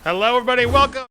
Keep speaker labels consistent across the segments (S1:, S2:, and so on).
S1: Hello, everybody. Welcome.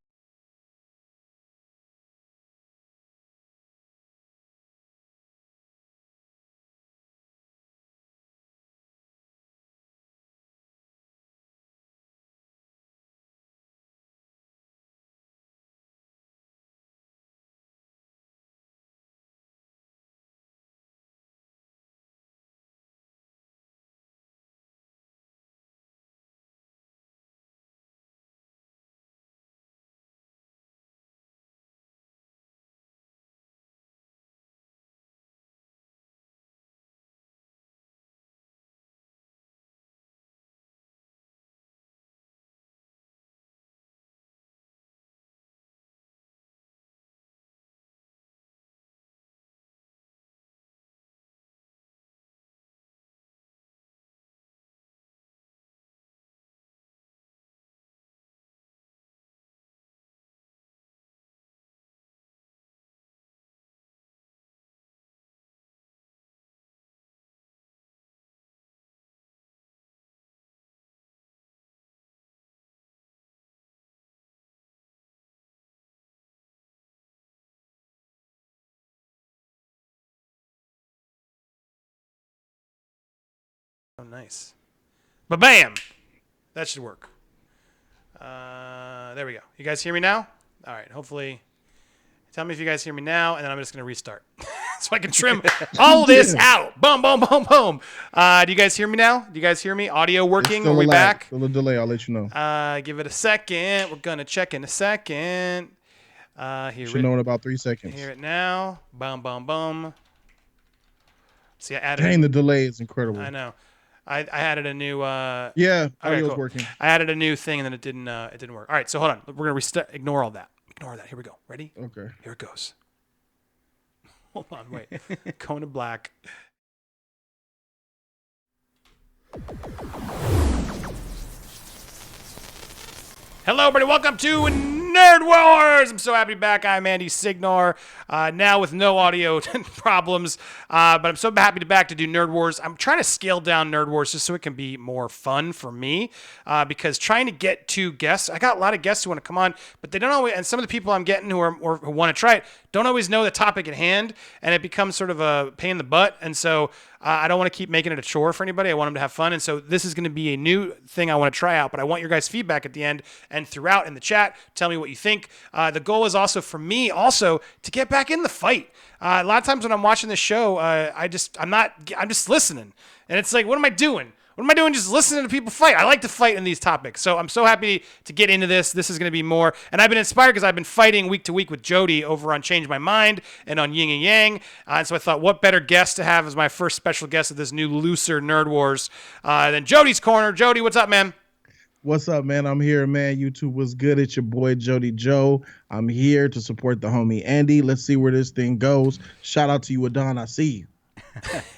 S1: Oh, nice. Ba-bam! That should work. There we go. You guys hear me now? All right. Hopefully, tell me if you guys hear me now, and then I'm just going to restart. So I can trim all this out. Boom, boom, boom, boom. Do you guys hear me now? Do you guys hear me? Audio working? Are we back?
S2: Still a delay. I'll let you know.
S1: Give it a second. We're going to check in a second.
S2: Should know in about 3 seconds.
S1: Hear it now. Boom, boom, boom. See, I added.
S2: Dang, the delay is incredible.
S1: I know. I added a new.
S2: Yeah,
S1: okay,
S2: audio's
S1: cool.
S2: working.
S1: I added a new thing and then it didn't work. All right, so hold on. We're gonna ignore all that. Ignore that. Here we go. Ready?
S2: Okay.
S1: Here it goes. Hold on, wait. Going to black. Hello, everybody. Welcome to Nerd Wars. I'm so happy to be back. I'm Andy Signor, now with no audio problems, but I'm so happy to be back to do Nerd Wars. I'm trying to scale down Nerd Wars just so it can be more fun for me, because trying to get two guests, I got a lot of guests who want to come on, but they don't always, and some of the people I'm getting who want to try it don't always know the topic at hand, and it becomes sort of a pain in the butt, and so I don't want to keep making it a chore for anybody. I want them to have fun. And so this is going to be a new thing I want to try out, but I want your guys' feedback at the end and throughout in the chat. Tell me what you think. The goal is also for me also to get back in the fight. A lot of times when I'm watching this show, I'm just listening. And it's like, what am I doing? What am I doing just listening to people fight? I like to fight in these topics. So I'm so happy to get into this. This is going to be more. And I've been inspired because I've been fighting week to week with Jody over on Change My Mind and on Yin and Yang. And so I thought, what better guest to have as my first special guest of this new looser Nerd Wars than Jody's Corner. Jody, what's up, man?
S2: What's up, man? I'm here, man. YouTube was good. It's your boy, Jody Joe. I'm here to support the homie Andy. Let's see where this thing goes. Shout out to you, Adon. I see you.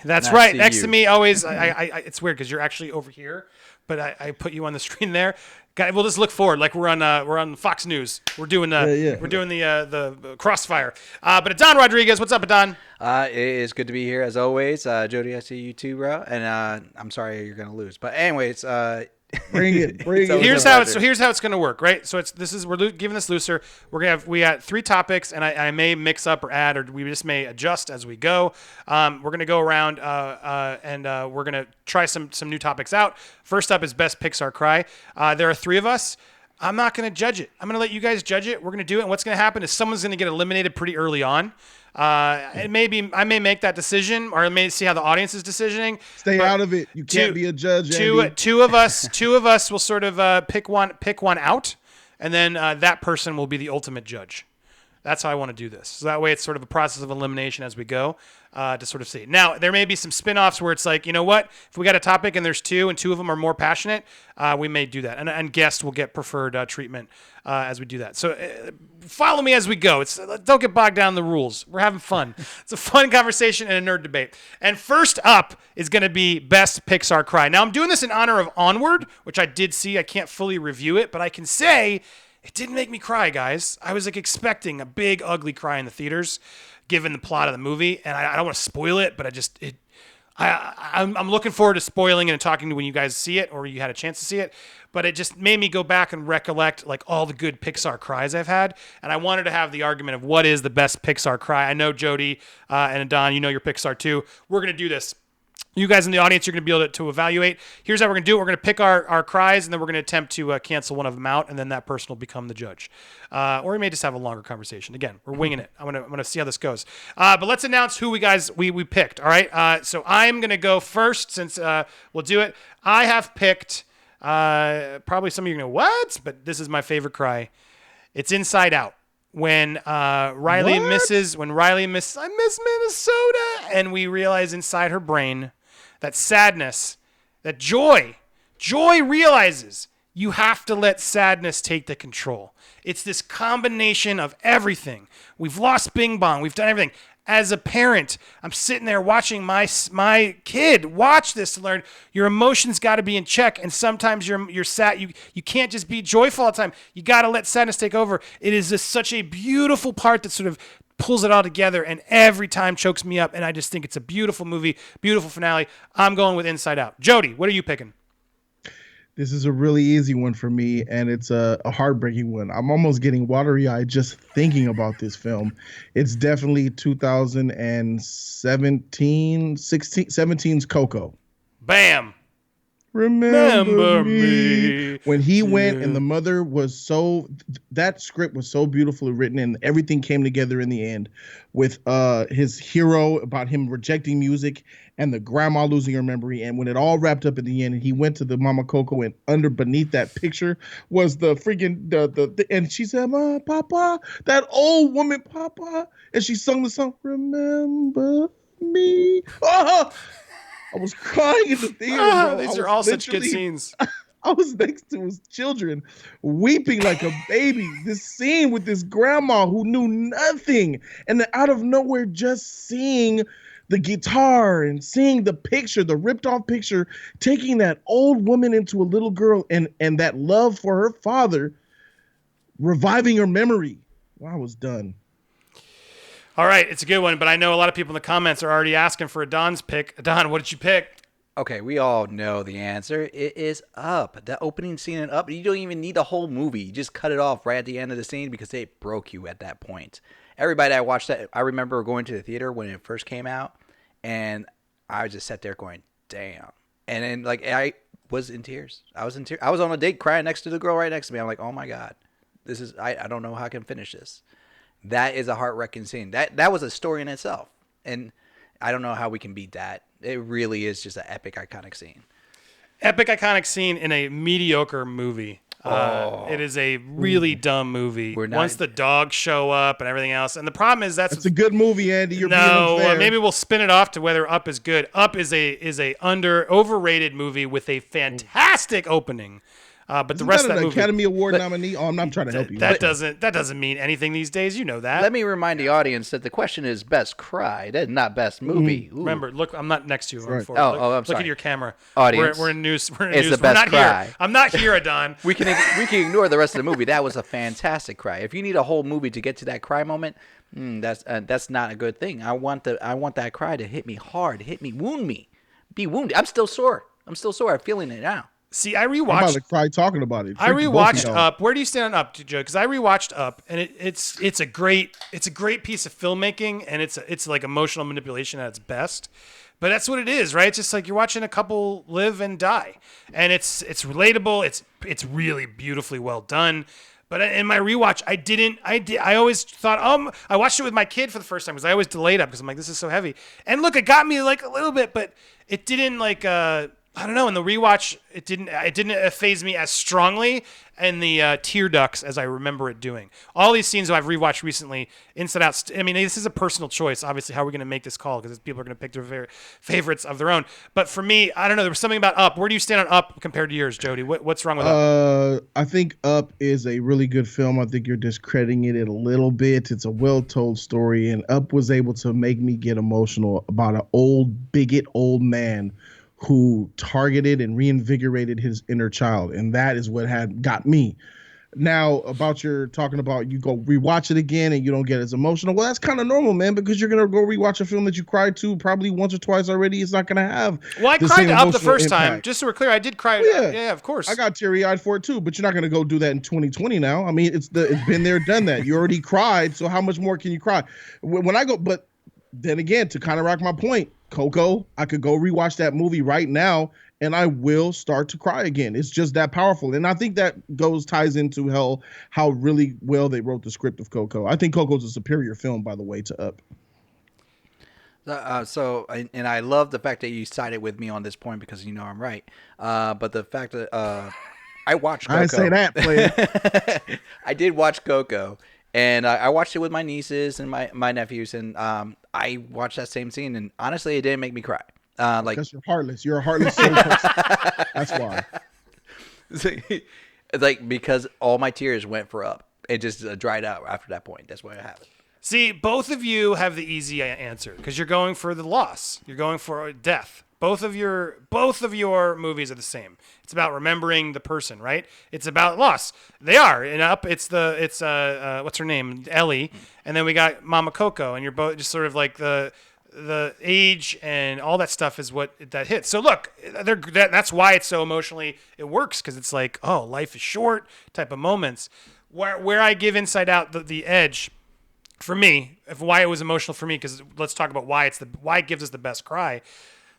S1: That's right. Next to me, always. It's weird because you're actually over here, but I put you on the screen there. We'll just look forward, like we're on Fox News. We're doing the crossfire. But Adon Rodriguez, what's up, Adon?
S3: It is good to be here as always. Jody, I see you too, bro. And I'm sorry you're gonna lose, but anyways,
S2: Bring it.
S1: Here's how it's gonna work, right? So we're giving this looser. We got 3 topics, and I may mix up or add, or we just may adjust as we go. We're gonna go around and we're gonna try some new topics out. First up is best Pixar cry. There are 3 of us. I'm not gonna judge it. I'm gonna let you guys judge it. We're gonna do it, and what's gonna happen is someone's gonna get eliminated pretty early on. I may make that decision, or I may see how the audience is decisioning.
S2: Stay out of it. You can't be a judge.
S1: Two of us will sort of pick one out, and then that person will be the ultimate judge. That's how I want to do this. So that way it's sort of a process of elimination as we go to sort of see. Now, there may be some spin-offs where it's like, you know what? If we got a topic and there's 2 and 2 of them are more passionate, we may do that. And guests will get preferred treatment as we do that. So follow me as we go. Don't get bogged down in the rules. We're having fun. It's a fun conversation and a nerd debate. And first up is going to be Best Pixar Cry. Now, I'm doing this in honor of Onward, which I did see. I can't fully review it, but I can say it didn't make me cry, guys. I was like expecting a big, ugly cry in the theaters, given the plot of the movie. And I don't want to spoil it, but I'm looking forward to spoiling it and talking to when you guys see it or you had a chance to see it. But it just made me go back and recollect like all the good Pixar cries I've had, and I wanted to have the argument of what is the best Pixar cry. I know Jody and Don, you know your Pixar too. We're gonna do this. You guys in the audience, you're going to be able to evaluate. Here's how we're going to do it. We're going to pick our cries, and then we're going to attempt to cancel one of them out, and then that person will become the judge. Or we may just have a longer conversation. Again, we're winging it. I'm gonna see how this goes. But let's announce who we picked. All right. So I'm going to go first since we'll do it. I have picked. Probably some of you are going to go, what? But this is my favorite cry. It's Inside Out. When Riley misses, I miss Minnesota, and we realize inside her brain that sadness, that joy realizes you have to let sadness take the control. It's this combination of everything. We've lost Bing Bong. We've done everything. As a parent, I'm sitting there watching my kid watch this to learn your emotions got to be in check, and sometimes you're sad. You can't just be joyful all the time. You got to let sadness take over. It is just such a beautiful part that sort of pulls it all together, and every time chokes me up. And I just think it's a beautiful movie, beautiful finale. I'm going with Inside Out. Jody, what are you picking?
S2: This is a really easy one for me, and it's a heartbreaking one. I'm almost getting watery-eyed just thinking about this film. It's definitely 17's Coco.
S1: Bam.
S2: Remember me. When he went and the mother was that script was so beautifully written and everything came together in the end with his hero about him rejecting music and the grandma losing her memory. And when it all wrapped up at the end and he went to the Mama Coco and beneath that picture was the freaking, and she said, Ma, Papa, that old woman, Papa. And she sung the song, Remember Me. Oh! I was crying in the theater.
S1: These are all such good scenes.
S2: I was next to his children, weeping like a baby. This scene with this grandma who knew nothing, and then out of nowhere, just seeing the guitar and seeing the picture, the ripped off picture, taking that old woman into a little girl, and that love for her father, reviving her memory. Well, I was done.
S1: All right, it's a good one, but I know a lot of people in the comments are already asking for a Don's pick. Don, what did you pick?
S3: Okay, we all know the answer. It is Up. The opening scene in Up, you don't even need the whole movie. You just cut it off right at the end of the scene because it broke you at that point. Everybody that watched that, I remember going to the theater when it first came out, and I just sat there going, damn. And then, like, I was in tears. I was in tears. I was on a date crying next to the girl right next to me. I'm like, oh my God, I don't know how I can finish this. That is a heart-wrenching scene. That was a story in itself. And I don't know how we can beat that. It really is just an epic, iconic scene.
S1: Epic, iconic scene in a mediocre movie. It is a really dumb movie. Once the dogs show up and everything else. And the problem is that's
S2: a good movie, Andy. You're being unfair.
S1: Maybe we'll spin it off to whether Up is good. Up is a overrated movie with a fantastic opening. But the rest of that movie,
S2: Academy Award nominee. Oh, I'm trying to help you.
S1: That doesn't mean anything these days. You know that.
S3: Let me remind the audience that the question is best cry. That is not best movie.
S1: Remember, look, I'm not next to you.
S2: Right.
S1: I'm
S3: sorry.
S1: Look at your camera.
S3: Audience,
S1: we're in news. We're in
S3: it's
S1: news.
S3: the best
S1: We're not
S3: cry.
S1: Here. I'm not here, Adon.
S3: we can ignore the rest of the movie. That was a fantastic cry. If you need a whole movie to get to that cry moment, that's not a good thing. I want that cry to hit me hard, wound me, be wounded. I'm still sore. I'm feeling it now.
S1: See, I rewatched.
S2: I'm about to cry talking about it.
S1: I rewatched Up. Where do you stand on Up, Joe? Because I rewatched Up, and it's a great piece of filmmaking, and it's like emotional manipulation at its best. But that's what it is, right? It's just like you're watching a couple live and die, and it's relatable. It's really beautifully well done. But in my rewatch, I always thought, I watched it with my kid for the first time because I always delayed Up because I'm like, this is so heavy. And look, it got me like a little bit, but it didn't like. I don't know. In the rewatch, it didn't phase me as strongly in the tear ducts as I remember it doing. All these scenes that I've rewatched recently, Inside Out. I mean, this is a personal choice. Obviously, how are we going to make this call? Because people are going to pick their favorites of their own. But for me, I don't know. There was something about Up. Where do you stand on Up compared to yours, Jody? What's wrong with Up?
S2: I think Up is a really good film. I think you're discrediting it a little bit. It's a well-told story, and Up was able to make me get emotional about an old man who targeted and reinvigorated his inner child. And that is what had got me. Now, about your talking about you go rewatch it again and you don't get as emotional. Well, that's kind of normal, man, because you're gonna go rewatch a film that you cried to probably once or twice already. It's not gonna have
S1: Well, I
S2: the
S1: cried
S2: same
S1: to Up the
S2: emotional
S1: first time.
S2: impact.
S1: Just so we're clear, I did cry.
S2: Well, yeah,
S1: Yeah, of course.
S2: I got teary eyed for it too, but you're not gonna go do that in 2020 now. I mean, it's been there, done that. You already cried, so how much more can you cry? When I go, but then again, to kind of rock my point, Coco, I could go rewatch that movie right now and I will start to cry again. It's just that powerful. And I think that ties into how really well they wrote the script of Coco. I think Coco's a superior film, by the way, to Up.
S3: And I love the fact that you sided with me on this point because you know I'm right. But the fact that I watched Coco.
S2: I didn't say that, player.
S3: I did watch Coco, and I watched it with my nieces and my nephews, and I watched that same scene, and honestly, it didn't make me cry.
S2: Because you're heartless. You're a heartless soul person. That's why.
S3: Like because all my tears went for Up. It just dried out after that point. That's why I have it.
S1: See, both of you have the easy answer because you're going for the loss. You're going for death. Both of your movies are the same. It's about remembering the person, right? It's about loss. They are. In Up, it's what's her name? Ellie. And then we got Mama Coco, and you're both just sort of like the age and all that stuff is what that hits. So look, that's why it's so emotionally it works, because it's like, oh, life is short type of moments. Where I give Inside Out the edge for me, why it was emotional for me, because let's talk about why it gives us the best cry.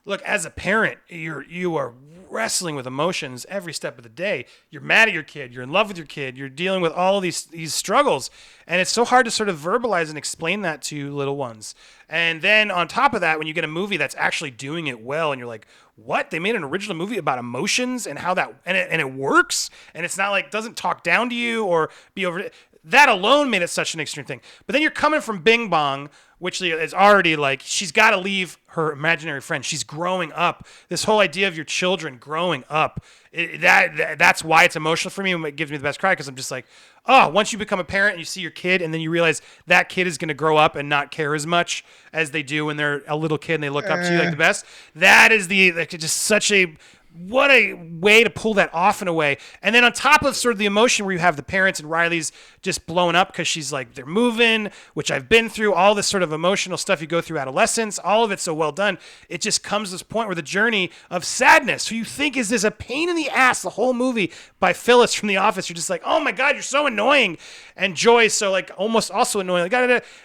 S1: Look, as a parent, you are wrestling with emotions every step of the day. You're mad at your kid. You're in love with your kid. You're dealing with all of these struggles. And it's so hard to sort of verbalize and explain that to little ones. And then on top of that, when you get a movie that's actually doing it well and you're like, what? They made an original movie about emotions and how that, and it works. And it's not like, doesn't talk down to you or be over. That alone made it such an extreme thing. But then you're coming from Bing Bong, which is already like, she's got to leave her imaginary friend. She's growing up. This whole idea of your children growing up, that's why it's emotional for me and it gives me the best cry, because I'm just like, oh, once you become a parent and you see your kid and then you realize that kid is going to grow up and not care as much as they do when they're a little kid and they look up to you like the best. That is just such a... What a way to pull that off in a way. And then on top of sort of the emotion where you have the parents and Riley's just blowing up because she's like, they're moving, which I've been through, all this sort of emotional stuff you go through adolescence, all of it's so well done. It just comes to this point where the journey of sadness, who you think is this a pain in the ass the whole movie by Phyllis from The Office. You're just like, oh my God, you're so annoying. And Joy's so like almost also annoying.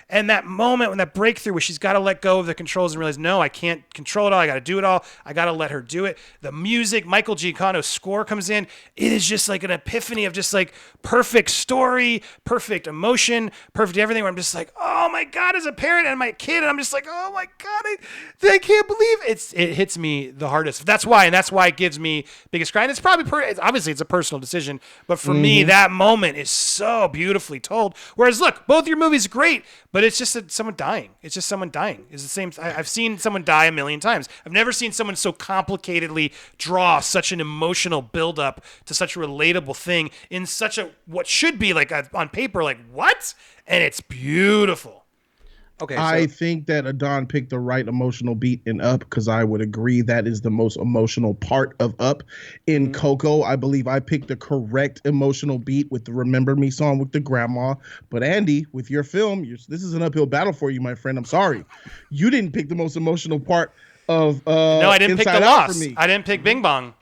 S1: And that moment when that breakthrough where she's got to let go of the controls and realize, no, I can't control it all. I got to do it all. I got to let her do it. The music, Michael Giacchino's score comes in. It is just like an epiphany of just like perfect story, perfect emotion, perfect everything, where I'm just like, oh my God, as a parent and my kid, and I'm just like, oh my God, I can't believe it hits me the hardest. That's why it gives me biggest cry. And it's probably, obviously it's a personal decision, but for me, that moment is so beautifully told. Whereas look, both your movies are great, but it's just someone dying. It's just someone dying. It's the same. I've seen someone die a million times. I've never seen someone so complicatedly draw such an emotional buildup to such a relatable thing in such a, what should be like on paper, like what? And it's beautiful.
S3: Okay,
S2: I think that Adon picked the right emotional beat in Up, because I would agree that is the most emotional part of Up. In Coco, I believe I picked the correct emotional beat with the Remember Me song with the grandma. But Andy, with your film, this is an uphill battle for you, my friend. I'm sorry. You didn't pick the most emotional part of
S1: No, I didn't pick
S2: Inside
S1: the
S2: Out
S1: loss.
S2: for me.
S1: I didn't pick Bing Bong.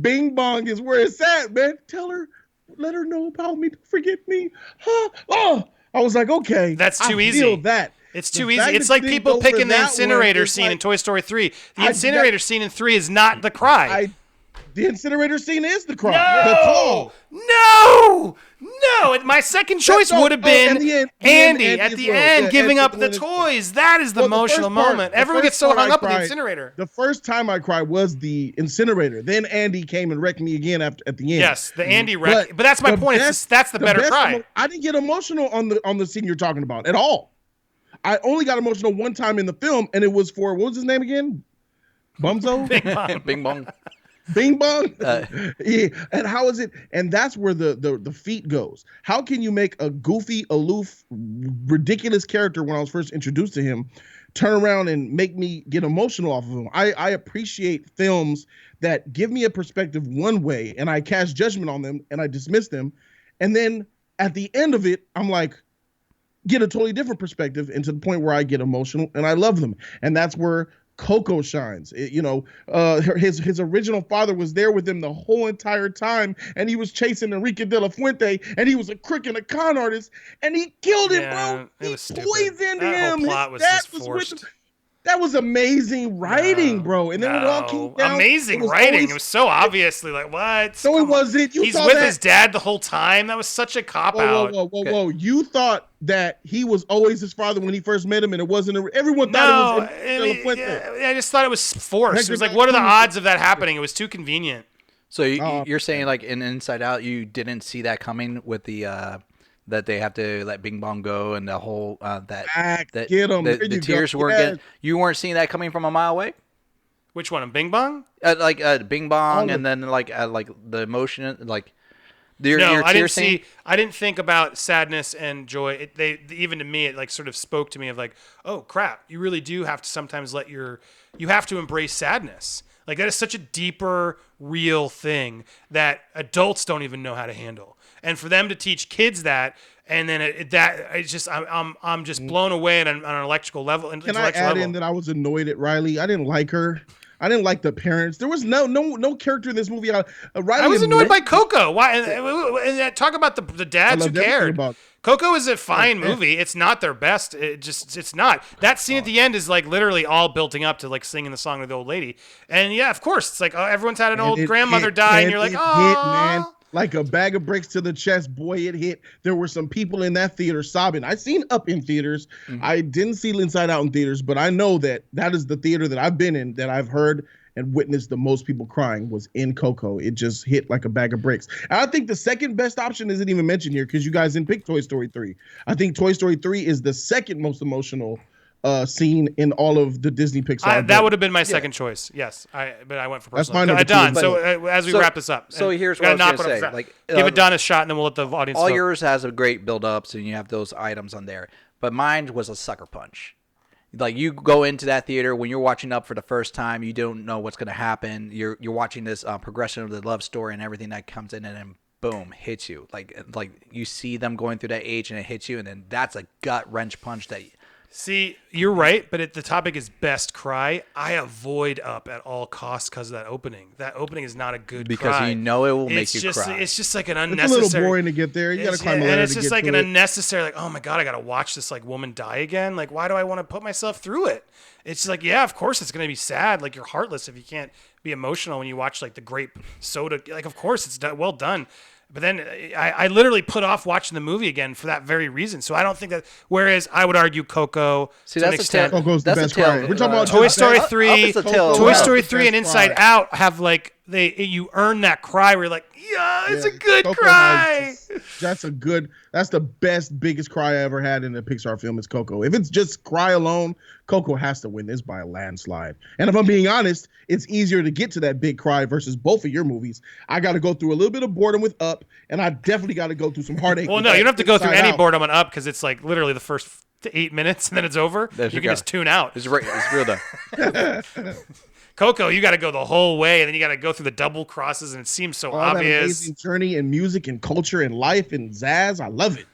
S2: Bing Bong is where it's at, man. Tell her, let her know about me. Don't forget me. Huh? Oh, I was like, okay.
S1: That's too easy.
S2: I feel that.
S1: It's too easy. It's like people picking the incinerator scene in Toy Story 3. The incinerator scene in 3 is not the cry.
S2: The incinerator scene is the cry.
S1: No!
S2: The call.
S1: No! My second choice would have been Andy at the end giving up the toys. That is the emotional moment. Everyone gets so hung up on the incinerator.
S2: The first time I cried was the incinerator. Then Andy came and wrecked me again at the end.
S1: Yes, the Andy wreck. But that's my point. That's the better cry.
S2: I didn't get emotional on the scene you're talking about at all. I only got emotional one time in the film, and it was for, what was his name again? Bumzo?
S3: Bing Bong.
S2: Bing Bong. Yeah. And how is it? And that's where the feet goes. How can you make a goofy, aloof, ridiculous character when I was first introduced to him turn around and make me get emotional off of him? I appreciate films that give me a perspective one way and I cast judgment on them and I dismiss them. And then at the end of it, I'm like, get a totally different perspective, and to the point where I get emotional and I love them. And that's where Coco shines. His original father was there with him the whole entire time, and he was chasing Enrique de la Fuente, and he was a crook and a con artist, and he killed him, bro.
S1: It was
S2: He
S1: stupid.
S2: poisoned
S1: That
S2: him.
S1: whole plot was
S2: His dad
S1: just
S2: was
S1: forced.
S2: with him. That was amazing writing, bro. And then when it all came down,
S1: amazing writing. It was so obviously like, what?
S2: No, it wasn't.
S1: He's with his dad the whole time. That was such a cop out.
S2: Whoa. You thought that he was always his father when he first met him, and it wasn't. Everyone thought it was.
S1: I just thought it was forced. It was like, what are the odds of that happening? It was too convenient.
S3: So you're saying, like, in Inside Out, you didn't see that coming with the that they have to let Bing Bong go, and the whole
S2: get him.
S3: The tears weren't getting. You weren't seeing that coming from a mile away.
S1: Which one? Bing Bong?
S3: Bing Bong, and then like the emotion, like.
S1: I didn't see. I didn't think about sadness and joy. Even to me, it like sort of spoke to me of like, oh crap, you really do have to sometimes you have to embrace sadness. Like that is such a deeper, real thing that adults don't even know how to handle. And for them to teach kids that, and then I'm just blown away on an electrical level.
S2: Can I add in that I was annoyed at Riley? I didn't like her. I didn't like the parents. There was no character in this movie. Riley.
S1: I was annoyed by Coco. Why? And talk about the dads who cared. Coco is a fine movie. It's not their best. It's not. That scene at the end is like literally all building up to like singing the song with the old lady. And yeah, of course, it's like everyone's had an old grandmother die, and you're like, oh,
S2: man. Like a bag of bricks to the chest. Boy, it hit. There were some people in that theater sobbing. I seen Up in theaters. Mm-hmm. I didn't see Inside Out in theaters, but I know that is the theater that I've been in, that I've heard and witnessed the most people crying was in Coco. It just hit like a bag of bricks. And I think the second best option isn't even mentioned here because you guys didn't pick Toy Story 3. I think Toy Story 3 is the second most emotional scene in all of the Disney Pixar.
S1: That would have been my second choice. Yes, but I went for personal.
S2: That's
S1: Don. So as we wrap this up,
S3: so here's what I was going to say. Like,
S1: give it Don a shot, and then we'll let the audience.
S3: All
S1: vote.
S3: Yours has a great build-ups, and you have those items on there. But mine was a sucker punch. Like you go into that theater when you're watching Up for the first time, you don't know what's going to happen. You're watching this progression of the love story and everything that comes in, and then boom, hits you. Like you see them going through that age, and it hits you, and then that's a gut wrench punch that.
S1: See, you're right, but the topic is best cry. I avoid Up at all costs because of that opening. That opening is not a good cry.
S3: Because you know it will make you cry.
S1: It's just like an unnecessary.
S2: It's a little boring to get there. You got to climb a ladder.
S1: And it's just like an unnecessary, like, oh my God, I got to watch this like woman die again. Like, why do I want to put myself through it? It's like, yeah, of course it's going to be sad. Like, you're heartless if you can't be emotional when you watch like the grape soda. Like, of course it's well done. But then I literally put off watching the movie again for that very reason. So I don't think that. Whereas I would argue Coco.
S3: See, that's
S2: Coco's the best cry. We're talking about
S1: Toy Story 3. Toy Story 3 and Inside Out have like you earn that cry where you're like, yeah, it's a good cry.
S2: That's the best, biggest cry I ever had in a Pixar film is Coco. If it's just cry alone, Coco has to win this by a landslide. And if I'm being honest, it's easier to get to that big cry versus both of your movies. I got to go through a little bit of boredom with Up, and I definitely got to go through some heartache.
S1: Well, no, you don't have to go through any boredom on Up because it's like literally the first 8 minutes and then it's over. You can just tune out.
S3: It's real though.
S1: Coco, you got to go the whole way, and then you got to go through the double crosses, and it seems so obvious.
S2: That amazing journey in music and culture and life and zazz. I love it.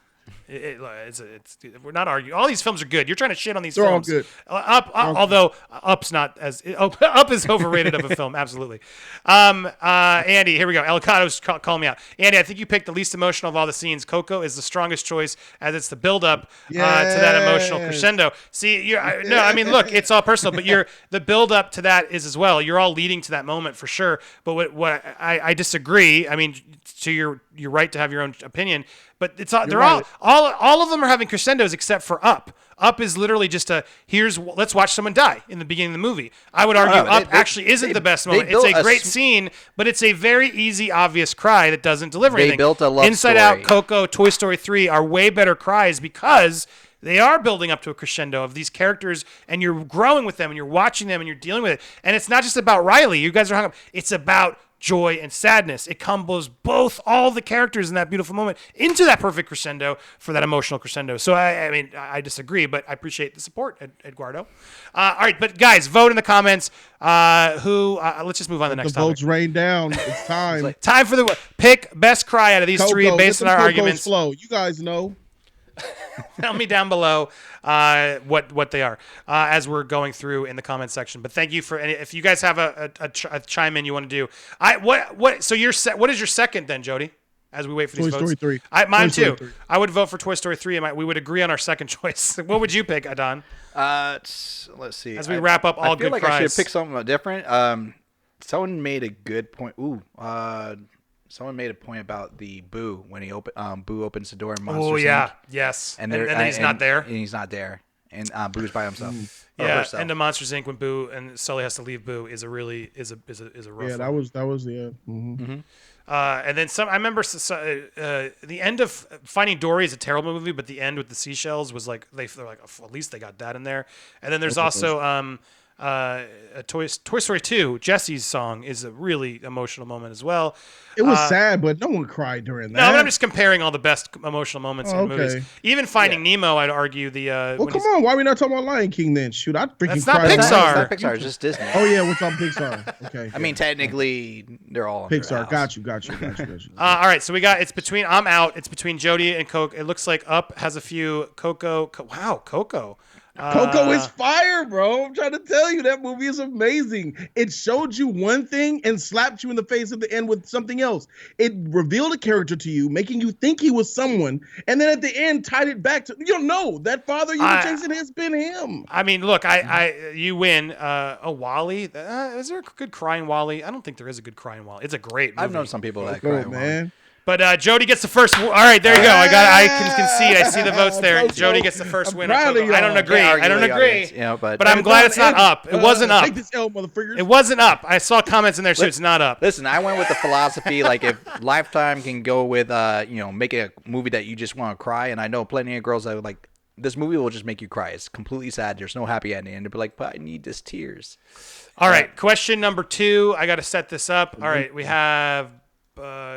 S1: We're not arguing. All these films are good. You're trying to shit on these
S2: They're
S1: films.
S2: All good.
S1: Although Up's not as Up is overrated of a film. Absolutely. Andy, here we go. Elgado's calling me out. Andy, I think you picked the least emotional of all the scenes. Coco is the strongest choice as it's the build up to that emotional crescendo. See, I mean, look, it's all personal, but the build up to that is as well. You're all leading to that moment for sure. But what I disagree. I mean, to your right to have your own opinion. But it's all of them are having crescendos except for Up. Up is literally just let's watch someone die in the beginning of the movie. I would argue Up actually isn't the best moment. It's a great scene, but it's a very easy, obvious cry that doesn't deliver anything.
S3: They built a love
S1: Inside
S3: story.
S1: Out, Coco, Toy Story 3 are way better cries because they are building up to a crescendo of these characters, and you're growing with them, and you're watching them, and you're dealing with it. And it's not just about Riley. You guys are hung up. It's about joy, and sadness. It combos all the characters in that beautiful moment into that perfect crescendo for that emotional crescendo. So I disagree, but I appreciate the support, Eduardo. All right, but guys, vote in the comments. Let's just move on to the next
S2: The votes rain down. It's time.
S1: Time for the pick best cry out of these three based on our arguments.
S2: Flow. You guys know.
S1: Tell me down below what they are as we're going through in the comment section. But thank you for if you guys have a chime in you want to do. So what is your second then, Jody? As we wait for these votes.
S2: Toy Story 3.
S1: Mine too. I would vote for Toy Story 3, and we would agree on our second choice. What would you pick, Adon?
S3: Let's see.
S1: As we wrap up all good cries.
S3: I feel like I should pick something different. Someone made a good point. Someone made a point about the Boo when Boo opens the door in Monsters.
S1: Oh yeah,
S3: Inc.
S1: yes.
S3: And
S1: then he's not there.
S3: And he's not there. And Boo's by himself.
S1: Yeah, and the Monsters Inc. when Boo and Sully has to leave Boo is a rough
S2: Yeah, that was
S1: Mm-hmm. And then some. I remember the end of Finding Dory is a terrible movie, but the end with the seashells was like they're like, oh, at least they got that in there. And then there's also Toy Story 2. Jesse's song is a really emotional moment as well.
S2: It was sad, but no one cried during that.
S1: No, but I'm just comparing all the best emotional moments in movies. Even Finding Nemo, I'd argue the.
S2: Well, come on, why are we not talking about Lion King then? Shoot, I'd freaking
S1: That's not
S2: cry.
S1: Pixar.
S3: It's not Pixar. It's just Disney.
S2: Oh yeah, what's on Pixar? Okay.
S3: I mean, technically, they're all
S2: Pixar. Got you.
S1: All right, so it's between. I'm out. It's between Jody and Coke. It looks like Up has a few. Coco. Wow, Coco.
S2: Coco is fire, bro. I'm trying to tell you, that movie is amazing. It showed you one thing and slapped you in the face at the end with something else. It revealed a character to you, making you think he was someone, and then at the end tied it back to, that father you were chasing has been him.
S1: I mean, look, you win. A Wally. Is there a good crying Wally? I don't think there is a good crying Wally. It's a great movie.
S3: I've known some people that cry.
S2: Man.
S1: But Jody gets the first. All right, there you go. I can concede. I see the votes there. Jody gets the first winner. I don't agree. But I'm glad it's not Up. It wasn't Up.
S2: Take this L, motherfuckers.
S1: It wasn't Up. I saw comments in there, so it's not Up.
S3: Listen, I went with the philosophy like if Lifetime can go with make a movie that you just want to cry, and I know plenty of girls that would like this movie will just make you cry. It's completely sad. There's no happy ending, and they'll be like, but I need this tears.
S1: All right, question number 2. I got to set this up. All right, we have.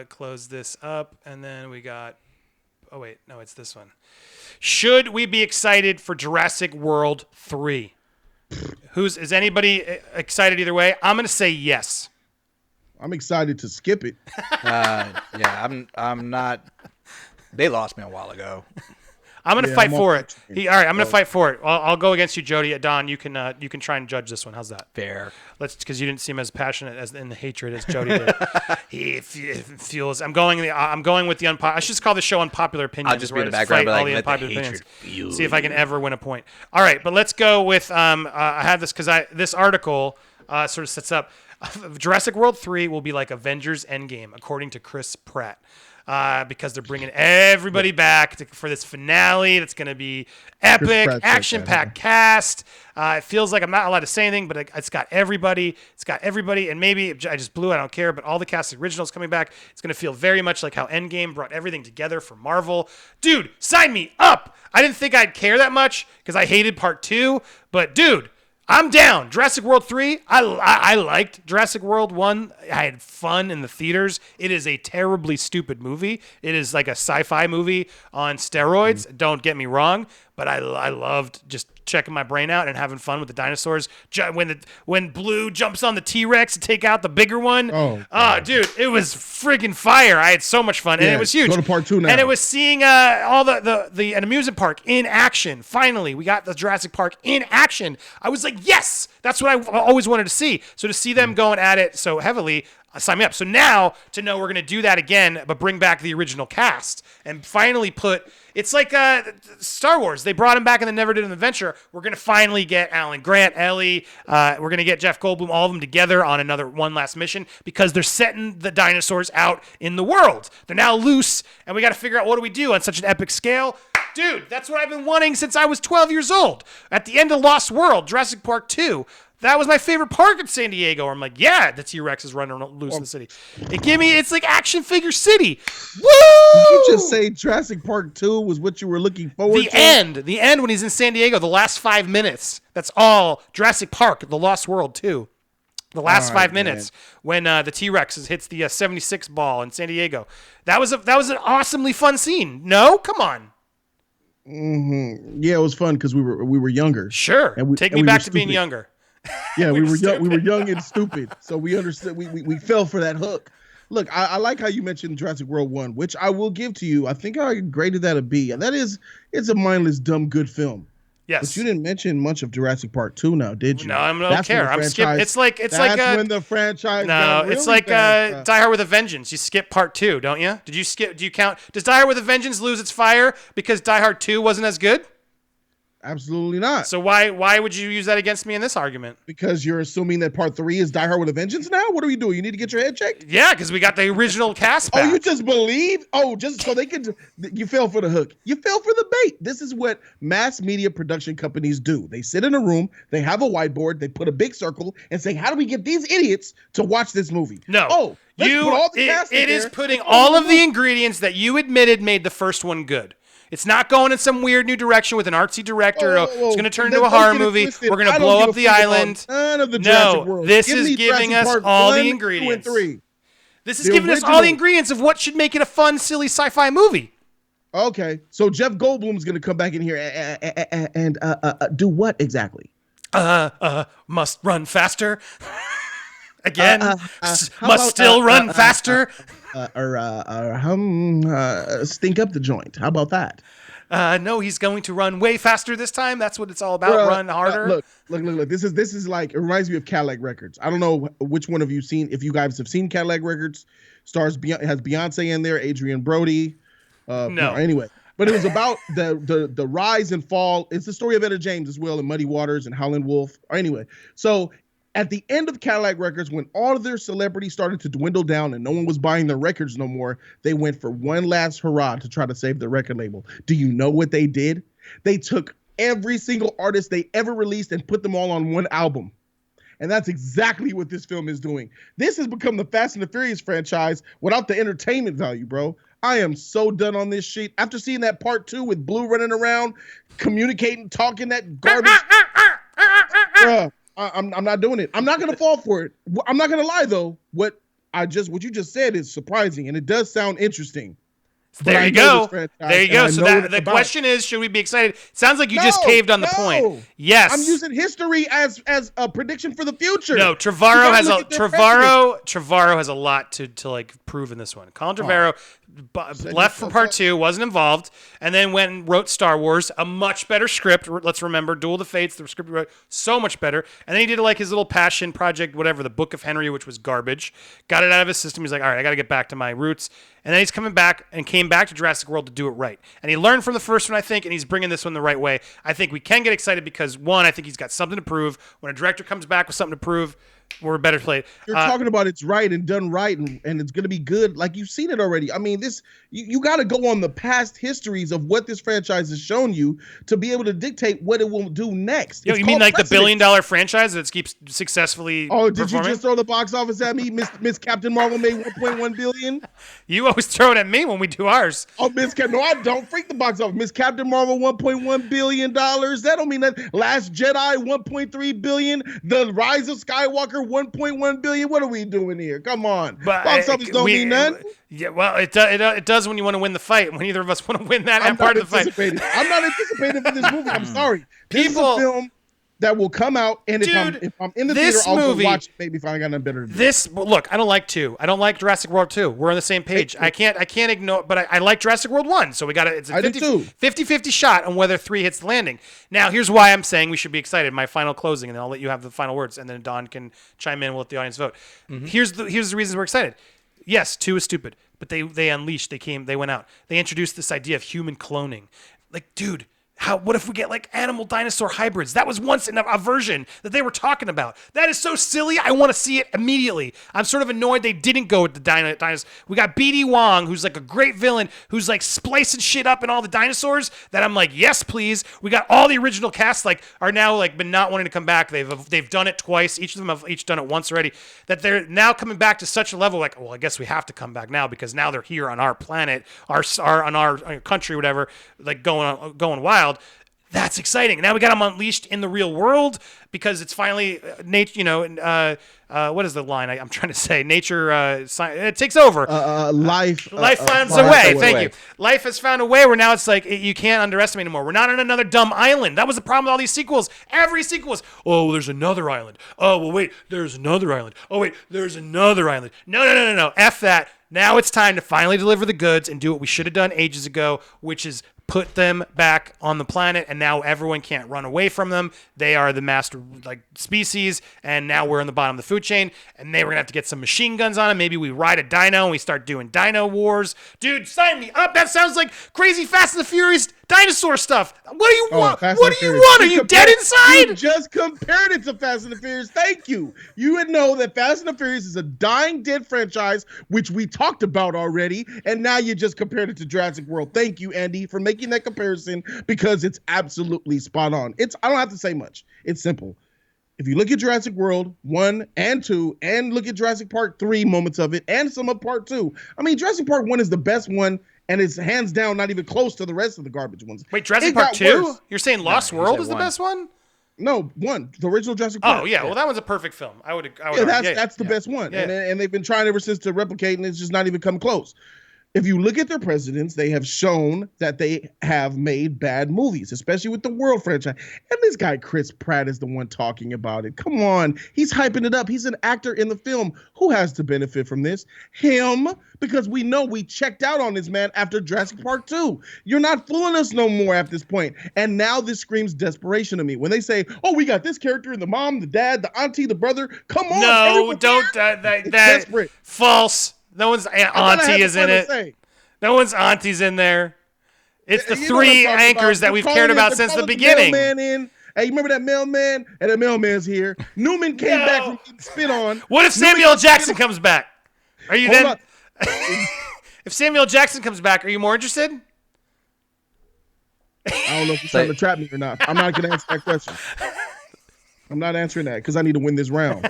S1: Close this up, and then we got. Oh wait, no, it's this one. Should we be excited for Jurassic World 3? Is anybody excited either way? I'm gonna say yes.
S2: I'm excited to skip it.
S3: I'm not. They lost me a while ago.
S1: I'm gonna fight for it. All right, I'm gonna fight for it. I'll go against you, Jody. Don, you can try and judge this one. How's that?
S3: Fair.
S1: Because you didn't seem as passionate as in the hatred as Jody did. He feels. I'm going with the unpopular. I should just call the show Unpopular Opinions.
S3: I'll just be in the background,
S1: all
S3: like,
S1: the
S3: let the
S1: unpopular
S3: hatred
S1: opinions. See if I can ever win a point. All right, but let's go with. I have this because this article sort of sets up. Jurassic World 3 will be like Avengers Endgame, according to Chris Pratt. Because they're bringing everybody back for this finale that's going to be epic, action-packed cast. It feels like I'm not allowed to say anything, but it's got everybody. And maybe I just blew it. I don't care. But all the cast originals coming back. It's going to feel very much like how Endgame brought everything together for Marvel. Dude, sign me up. I didn't think I'd care that much because I hated Part 2. But, dude, I'm down. Jurassic World 3, I liked Jurassic World 1. I had fun in the theaters. It is a terribly stupid movie. It is like a sci-fi movie on steroids. Don't get me wrong, but I loved just checking my brain out and having fun with the dinosaurs. When Blue jumps on the T-Rex to take out the bigger one. Oh, dude, it was freaking fire. I had so much fun, and it was huge.
S2: Go to Part 2 now.
S1: And it was seeing all an amusement park in action. Finally, we got the Jurassic Park in action. I was like, yes, that's what I always wanted to see. So to see them going at it so heavily, sign me up. So now to know we're going to do that again, but bring back the original cast and finally it's like Star Wars. They brought him back and they never did an adventure. We're going to finally get Alan Grant, Ellie. We're going to get Jeff Goldblum, all of them together on one last mission because they're setting the dinosaurs out in the world. They're now loose, and we got to figure out what do we do on such an epic scale. Dude, that's what I've been wanting since I was 12 years old. At the end of Lost World, Jurassic Park 2, that was my favorite park in San Diego. I'm like, yeah, the T-Rex is running loose in the city. It's like action figure city. Woo!
S2: Did you just say Jurassic Park 2 was what you were looking forward to?
S1: The end when he's in San Diego, the last 5 minutes. That's all. Jurassic Park, The Lost World 2. The last
S2: All
S1: 5
S2: right,
S1: minutes when the T-Rex hits the 76 ball in San Diego. That was an awesomely fun scene. No, come on.
S2: Yeah, it was fun because we were younger.
S1: Sure, take me
S2: we
S1: back
S2: were
S1: to being
S2: stupid.
S1: younger.
S2: Yeah, we were young. We were
S1: stupid.
S2: young and stupid, so we understood. We fell for that hook. Look, I like how you mentioned Jurassic World 1, which I will give to you. I think I graded that a B. And it's a mindless, dumb, good film.
S1: Yes.
S2: But you didn't mention much of Jurassic Part 2 now, did you?
S1: No, I don't care. I'm skipping. It's like
S2: when the franchise got really
S1: it's like
S2: bad.
S1: Die Hard with a Vengeance. You skip part 2, don't you? Did you skip? Do you count? Does Die Hard with a Vengeance lose its fire because Die Hard 2 wasn't as good?
S2: Absolutely not.
S1: So why would you use that against me in this argument?
S2: Because you're assuming that Part 3 is Die Hard with a Vengeance now? What are you doing? You need to get your head checked?
S1: Yeah, because we got the original cast back.
S2: Oh, you just believe? Oh, just so they could. You fell for the hook. You fell for the bait. This is what mass media production companies do. They sit in a room, they have a whiteboard, they put a big circle, and say, how do we get these idiots to watch this movie?
S1: No.
S2: Oh, let's put all the cast in
S1: it is
S2: there.
S1: putting all of the ingredients that you admitted made the first one good. It's not going in some weird new direction with an artsy director. It's going to turn into a horror movie. We're going to blow up the island.
S2: None of the Jurassic World.
S1: This is giving us all the ingredients. This is giving us all the ingredients of what should make it a fun, silly sci-fi movie.
S2: Okay, so Jeff Goldblum's going to come back in here and do what exactly?
S1: Must run faster. Again, must still run faster.
S2: Stink up the joint. How about that?
S1: No, he's going to run way faster this time. That's what it's all about. Run harder.
S2: Look. This is like, it reminds me of Cadillac Records. I don't know which one of you seen. If you guys have seen Cadillac Records, has Beyonce in there, Adrian Brody. No, anyway. But it was about the rise and fall. It's the story of Etta James as well, and Muddy Waters and Howlin' Wolf. Anyway, so at the end of Cadillac Records, when all of their celebrities started to dwindle down and no one was buying their records no more, they went for one last hurrah to try to save the record label. Do you know what they did? They took every single artist they ever released and put them all on one album. And that's exactly what this film is doing. This has become the Fast and the Furious franchise without the entertainment value, bro. I am so done on this shit. After seeing that part 2 with Blue running around, communicating, talking that garbage. Bruh, I'm not doing it. I'm not gonna fall for it. I'm not gonna lie though. What you just said is surprising, and it does sound interesting.
S1: There you go. There you go. So the question is, should we be excited? Sounds like you just caved on the point. Yes.
S2: I'm using history as a prediction for the future.
S1: No, Trevorrow has a lot to like prove in this one. Colin Trevorrow left for part 2, wasn't involved, and then went and wrote Star Wars, a much better script. Let's remember, Duel of the Fates, the script he wrote, so much better. And then he did like his little passion project, whatever, the Book of Henry, which was garbage. Got it out of his system. He's like, all right, I got to get back to my roots. And then he's coming back and came back to Jurassic World to do it right. And he learned from the first one, I think, and he's bringing this one the right way. I think we can get excited because, one, I think he's got something to prove. When a director comes back with something to prove, we're better played.
S2: You're talking about it's right and done right and it's going to be good. Like, you've seen it already. I mean, you got to go on the past histories of what this franchise has shown you to be able to dictate what it will do next.
S1: You mean like precedent. The $1 billion franchise that keeps successfully
S2: did
S1: performing?
S2: You just throw the box office at me? Miss Captain Marvel made $1.1 billion?
S1: You always throw it at me when we do ours.
S2: Oh, no, I don't. Freak the box office. Miss Captain Marvel, $1.1 billion. That don't mean that. Last Jedi, $1.3 billion. The Rise of Skywalker, $1.1 billion. What are we doing here? Come on.
S1: But
S2: box office don't mean nothing.
S1: Yeah, well, it does when you want to win the fight. When neither of us want to win that part of the fight.
S2: I'm not anticipating for this movie. I'm sorry. This is a film that will come out, and if I'm in the theater, I'll go watch it. Maybe if I got nothing better to do.
S1: Look, I don't like 2. I don't like Jurassic World 2. We're on the same page. I can't ignore, but I like Jurassic World 1. So it's a 50-50 shot on whether 3 hits the landing. Now, here's why I'm saying we should be excited. My final closing, and then I'll let you have the final words, and then Don can chime in. We'll let the audience vote. Mm-hmm. Here's the reasons we're excited. Yes, 2 is stupid, but they unleashed. They went out. They introduced this idea of human cloning. Like, dude. What if we get like animal dinosaur hybrids? That was once in a version that they were talking about. That is so silly. I want to see it immediately. I'm sort of annoyed they didn't go with the dinosaurs. We got BD Wong, who's like a great villain, who's like splicing shit up in all the dinosaurs. That I'm like, yes, please. We got all the original cast are now like been not wanting to come back. They've done it twice. Each of them have each done it once already. That they're now coming back to such a level like, well, I guess we have to come back now because now they're here on our planet, on our country, whatever, like going wild. That's exciting. Now we got them unleashed in the real world because it's finally nature. What is the line I'm trying to say? Nature, it takes over.
S2: Life
S1: Finds a
S2: finds
S1: way.
S2: a way.
S1: Thank you. Life has found a way where now it's like you can't underestimate anymore. We're not on another dumb island. That was the problem with all these sequels. Every sequel was, oh, well, there's another island. Oh, well, wait, there's another island. Oh, wait, there's another island. No. F that. Now it's time to finally deliver the goods and do what we should have done ages ago, which is put them back on the planet, and now everyone can't run away from them. They are the master species, and now we're on the bottom of the food chain, and we're gonna have to get some machine guns on them. Maybe we ride a dino and we start doing dino wars. Dude, sign me up. That sounds like crazy Fast and the Furious dinosaur stuff. What do you want? What do you want? Are you dead inside?
S2: You just compared it to Fast and the Furious. Thank you. You would know that Fast and the Furious is a dying dead franchise, which we talked about already, and now you just compared it to Jurassic World. Thank you, Andy, for making that comparison, because it's absolutely spot on. I don't have to say much. It's simple. If you look at Jurassic World 1 and 2, and look at Jurassic Park 3 moments of it, and some of Part 2, I mean, Jurassic Park 1 is the best one, and it's hands down not even close to the rest of the garbage ones.
S1: Wait, Jurassic Park 2? You're saying Lost World is the best one?
S2: No, 1, the original Jurassic Park.
S1: Oh, yeah. Well, that one's a perfect film. I would
S2: that's the best one. Yeah. And they've been trying ever since to replicate, and it's just not even come close. If you look at their presidents, they have shown that they have made bad movies, especially with the World franchise. And this guy, Chris Pratt, is the one talking about it. Come on. He's hyping it up. He's an actor in the film. Who has to benefit from this? Him, because we know we checked out on this man after Jurassic Park 2. You're not fooling us no more at this point. And now this screams desperation to me. When they say, oh, we got this character and the mom, the dad, the auntie, the brother. Come on.
S1: No, don't. That's desperate. False. No one's auntie is in it. No one's auntie's in there. It's the three anchors that we've cared about since the beginning.
S2: Hey, you remember that mailman? And the mailman's here. Newman came back from getting spit on.
S1: What if Samuel Jackson comes back? Are you then? If Samuel Jackson comes back, are you more interested?
S2: I don't know if you're trying to trap me or not. I'm not going to answer that question. I'm not answering that because I need to win this round.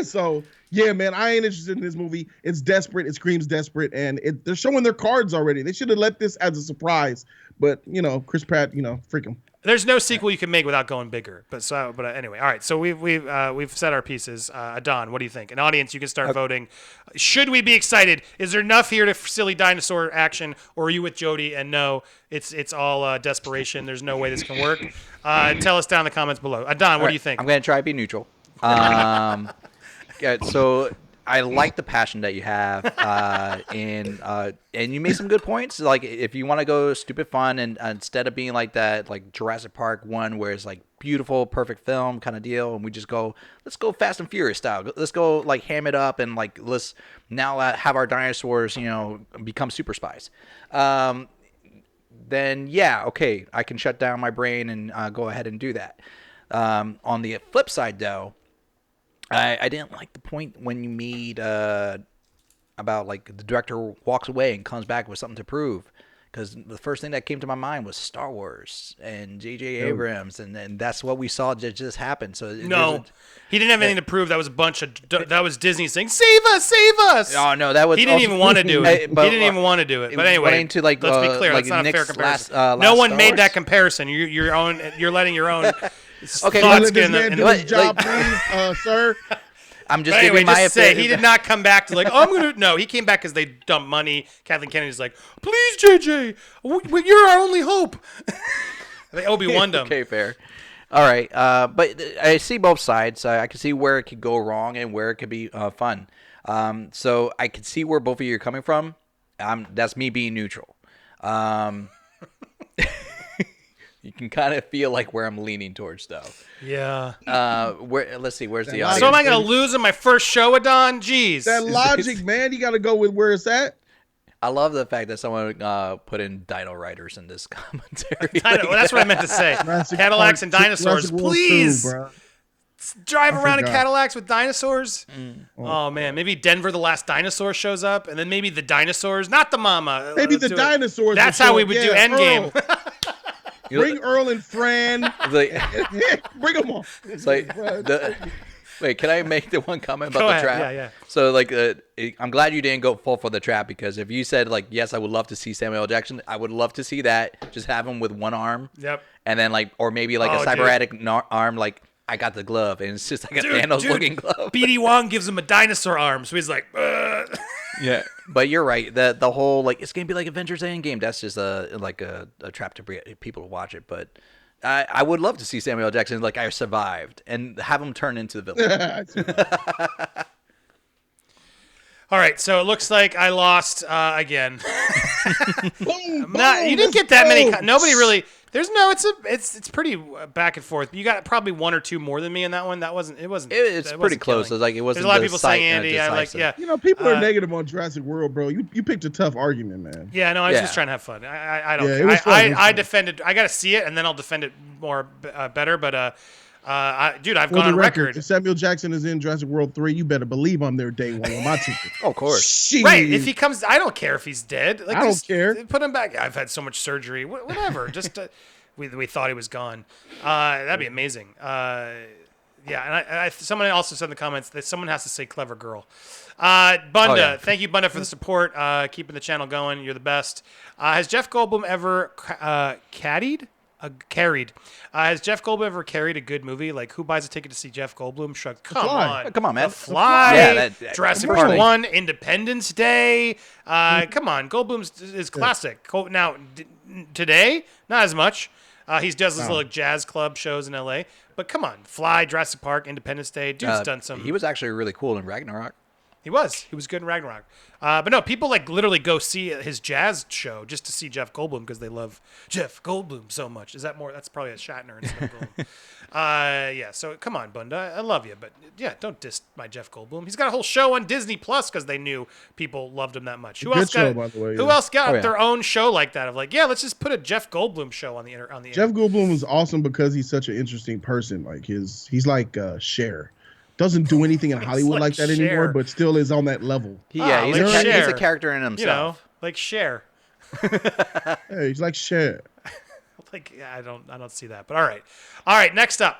S2: So, yeah, man, I ain't interested in this movie. It's desperate. It screams desperate. And they're showing their cards already. They should have let this as a surprise. But, Chris Pratt, freak him.
S1: There's no sequel you can make without going bigger. But anyway, all right. So we've said our pieces. Adon, what do you think? An audience, you can start voting. Should we be excited? Is there enough here to silly dinosaur action, or are you with Jody? And no, it's all desperation. There's no way this can work. Tell us down in the comments below. Adon, what do you think?
S3: I'm gonna try to be neutral. So I like the passion that you have, and you made some good points. Like, if you want to go stupid fun, and instead of being like that, like Jurassic Park 1, where it's like beautiful, perfect film kind of deal, and we just let's go Fast and Furious style. Let's go like ham it up, and like let's now have our dinosaurs, become super spies. Then yeah, okay, I can shut down my brain and go ahead and do that. On the flip side, though, I didn't like the point when you made about like the director walks away and comes back with something to prove, because the first thing that came to my mind was Star Wars and J.J. Abrams, and that's what we saw just happen. So
S1: no, he didn't have anything to prove. That was a bunch of that was Disney saying save us.
S3: Oh no, that was
S1: he didn't even want to do it. But, he didn't even want to do it. But anyway, let's be clear. That's not a fair comparison. No one made that comparison. You're letting your own.
S2: Okay, let this man do his job, please, sir.
S3: I'm just giving my opinion.
S1: He did not come back to No, he came back because they dumped money. Kathleen Kennedy's like, please, JJ, you're our only hope. They Obi-Wan'd him.
S3: Okay, fair. All right, but I see both sides. I can see where it could go wrong and where it could be fun. So I can see where both of you are coming from. That's me being neutral. You can kind of feel like where I'm leaning towards, though.
S1: Yeah.
S3: Let's see. Where's the audience?
S1: So am I going to lose in my first show, Adon? Jeez.
S2: That logic, man. You got to go with where it's at.
S3: I love the fact that someone put in dino riders in this commentary.
S1: Well, that's what I meant to say. Cadillacs and dinosaurs, please. Drive around in Cadillacs with dinosaurs. Oh man, maybe Denver the Last Dinosaur shows up, and then maybe the dinosaurs, not the mama.
S2: Maybe the dinosaurs.
S1: That's how we would do Endgame.
S2: Bring Earl and Fran.
S3: Like,
S2: bring them on.
S3: It's like Wait, can I make the one comment about
S1: Go
S3: the
S1: ahead.
S3: trap?
S1: Yeah.
S3: So, like, I'm glad you didn't go full for the trap, because if you said, like, yes, I would love to see Samuel L. Jackson, I would love to see that. Just have him with one arm.
S1: Yep.
S3: And then, like, or maybe, like,
S1: Oh,
S3: a cybernetic arm, like, I got the glove, and it's just like a Thanos-looking glove.
S1: BD Wong gives him a dinosaur arm, so he's like,
S3: Yeah. But you're right. The whole, like, it's going to be like Avengers Endgame. That's just a trap to bring people to watch it. But I would love to see Samuel L. Jackson, like, I survived, and have him turn into the villain.
S1: All right, so it looks like I lost again.
S2: Boom,
S1: You didn't get that many. Nobody really. There's no. It's pretty back and forth. You got probably one or two more than me in that one. That wasn't. It wasn't.
S3: It's
S1: that
S3: pretty
S1: wasn't
S3: close.
S1: killing.
S3: It's like it wasn't.
S1: There's a lot of people saying Andy. I like. Yeah.
S2: You know, people are negative on Jurassic World, bro. You picked a tough argument, man.
S1: Yeah. No, I was just trying to have fun. I don't.
S2: Yeah,
S1: care.
S2: it was fun.
S1: I defended. I got to see it and then I'll defend it more better. But dude, I've
S2: For
S1: gone
S2: the
S1: on record.
S2: if Samuel Jackson is in Jurassic World 3, you better believe I'm there day one on my ticket.
S3: Of course.
S2: Shit.
S1: Right, if he comes, I don't care if he's dead. Like,
S2: I don't
S1: just
S2: care.
S1: Put him back. I've had so much surgery. Whatever. Just we thought he was gone. That'd be amazing. Yeah, and someone also said in the comments that someone has to say clever girl. Bunda, thank you, Bunda, for the support. Keeping the channel going. You're the best. Has Jeff Goldblum ever carried? Has Jeff Goldblum ever carried a good movie? Like, who buys a ticket to see Jeff Goldblum? Shrug. Come on,
S3: man.
S1: The Fly.
S3: Yeah,
S1: Jurassic
S3: commercial.
S1: Park 1, Independence Day. Come on, Goldblum is classic. Now, today, not as much. He does these little jazz club shows in L.A. But come on, Fly, Jurassic Park, Independence Day. Dude's done some.
S3: He was actually really cool in Ragnarok.
S1: He was good in Ragnarok. But no, people like literally go see his jazz show just to see Jeff Goldblum because they love Jeff Goldblum so much. Is that more? That's probably a Shatner instead of Goldblum. Yeah. So come on, Bunda, I love you, but yeah, don't diss my Jeff Goldblum. He's got a whole show on Disney Plus because they knew people loved him that much. Who else got?
S2: By the way,
S1: who else got their own show like that? Of like, yeah, let's just put a Jeff Goldblum show on the
S2: Jeff Goldblum was awesome because he's such an interesting person. Like he's like Cher. Doesn't do anything in Hollywood like that
S1: Cher.
S2: anymore, but still is on that level.
S3: He's
S1: Cher.
S3: a character in himself.
S1: You know, like Cher.
S2: Hey, he's like Cher.
S1: Like, yeah, I don't see that. But all right. Next up,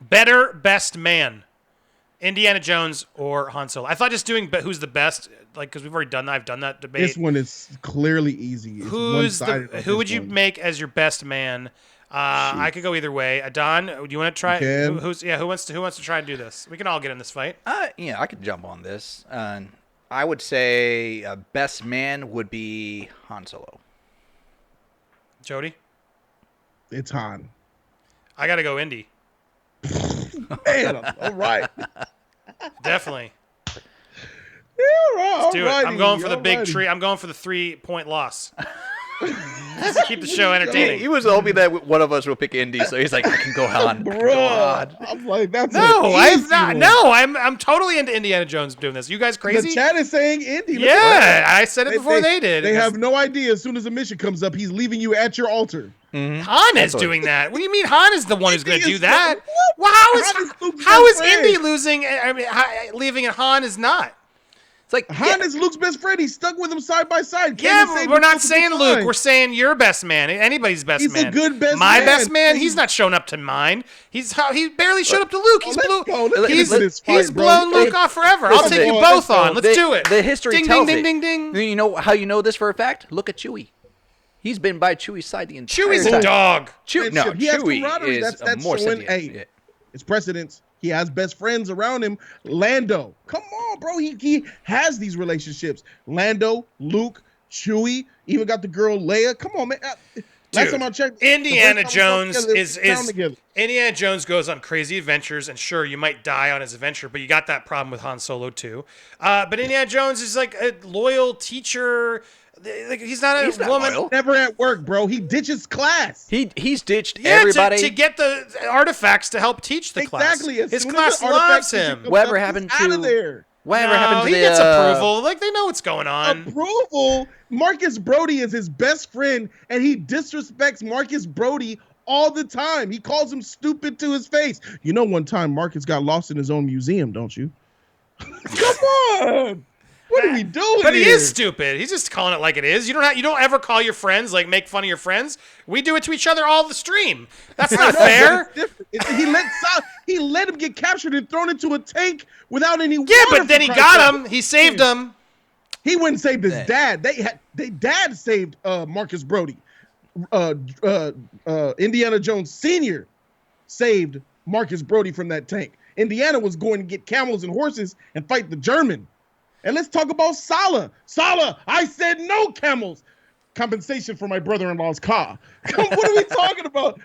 S1: best man, Indiana Jones or Han Solo. I thought just doing who's the best, like, because we've already done that. I've done that debate.
S2: This one is clearly easy. It's
S1: who would you make as your best man? I could go either way. Adon, do you want to try? Who wants to try and do this? We can all get in this fight.
S3: Yeah, I could jump on this. I would say best man would be Han Solo.
S1: Jody,
S2: it's Han.
S1: I got to go Indy.
S2: Man, all right.
S1: Definitely.
S2: Yeah,
S1: Let's do it. I'm going for the big tree. I'm going for the 3-point loss. Just to keep the show entertaining.
S3: He was hoping that one of us will pick Indy, so he's like, I can go Han.
S2: Bro, I'm like, that's
S1: I'm totally into Indiana Jones doing this. You guys crazy?
S2: The chat is saying Indy.
S1: Yeah, I said it before they did.
S2: They have no idea. As soon as a mission comes up, he's leaving you at your altar.
S3: Mm-hmm.
S1: Han is doing that. What do you mean Han is the one who's going to do that? Well,
S2: Luke's
S1: how is
S2: best friend.
S1: Indy losing? I mean, leaving and Han is not.
S3: It's like
S2: Han is Luke's best friend. He's stuck with him side by side.
S1: Yeah, but we're not saying Luke. We're saying your best man. Anybody's best man.
S2: He's a good best
S1: My
S2: man.
S1: best man. He's not shown up to mine. He barely showed up to Luke. He's blown Luke off forever. I'll take you both on. Let's do it.
S3: The history
S1: ding,
S3: tells
S1: ding,
S3: it.
S1: Ding, ding, ding.
S3: You know how you know this for a fact? Look at Chewie. He's been by Chewie's side the entire
S1: Chewie's
S3: time.
S1: a dog.
S3: Chewie is more sentient.
S2: It's precedence. He has best friends around him. Lando, come on, bro. He has these relationships. Lando, Luke, Chewie, even got the girl Leia. Come on, man. Last time I checked,
S1: Indiana Jones Indiana Jones goes on crazy adventures, and sure, you might die on his adventure, but you got that problem with Han Solo too. But Indiana Jones is like a loyal teacher. Like he's not a woman.
S3: Loyal.
S2: Never at work, bro. He ditches class.
S3: He's ditched everybody
S1: to get the artifacts to help teach the class.
S2: Exactly.
S1: His class loves him.
S3: Whatever happened to?
S2: Out of there.
S3: Whatever happened to
S1: he gets approval. Like they know what's going on.
S2: Approval. Marcus Brody is his best friend, and he disrespects Marcus Brody all the time. He calls him stupid to his face. You know, one time Marcus got lost in his own museum, don't you? Come on. What are we doing
S1: But he
S2: here?
S1: is stupid. He's just calling it like it is. You don't ever call your friends, like, make fun of your friends. We do it to each other all the stream. That's not fair.
S2: He let him get captured and thrown into a tank without any water.
S1: Yeah, but then he got him. He saved him.
S2: He went and saved his dad. They dad saved Marcus Brody. Indiana Jones Sr. saved Marcus Brody from that tank. Indiana was going to get camels and horses and fight the German. And let's talk about Sala. Sala, I said no camels. Compensation for my brother-in-law's car. What are we talking about?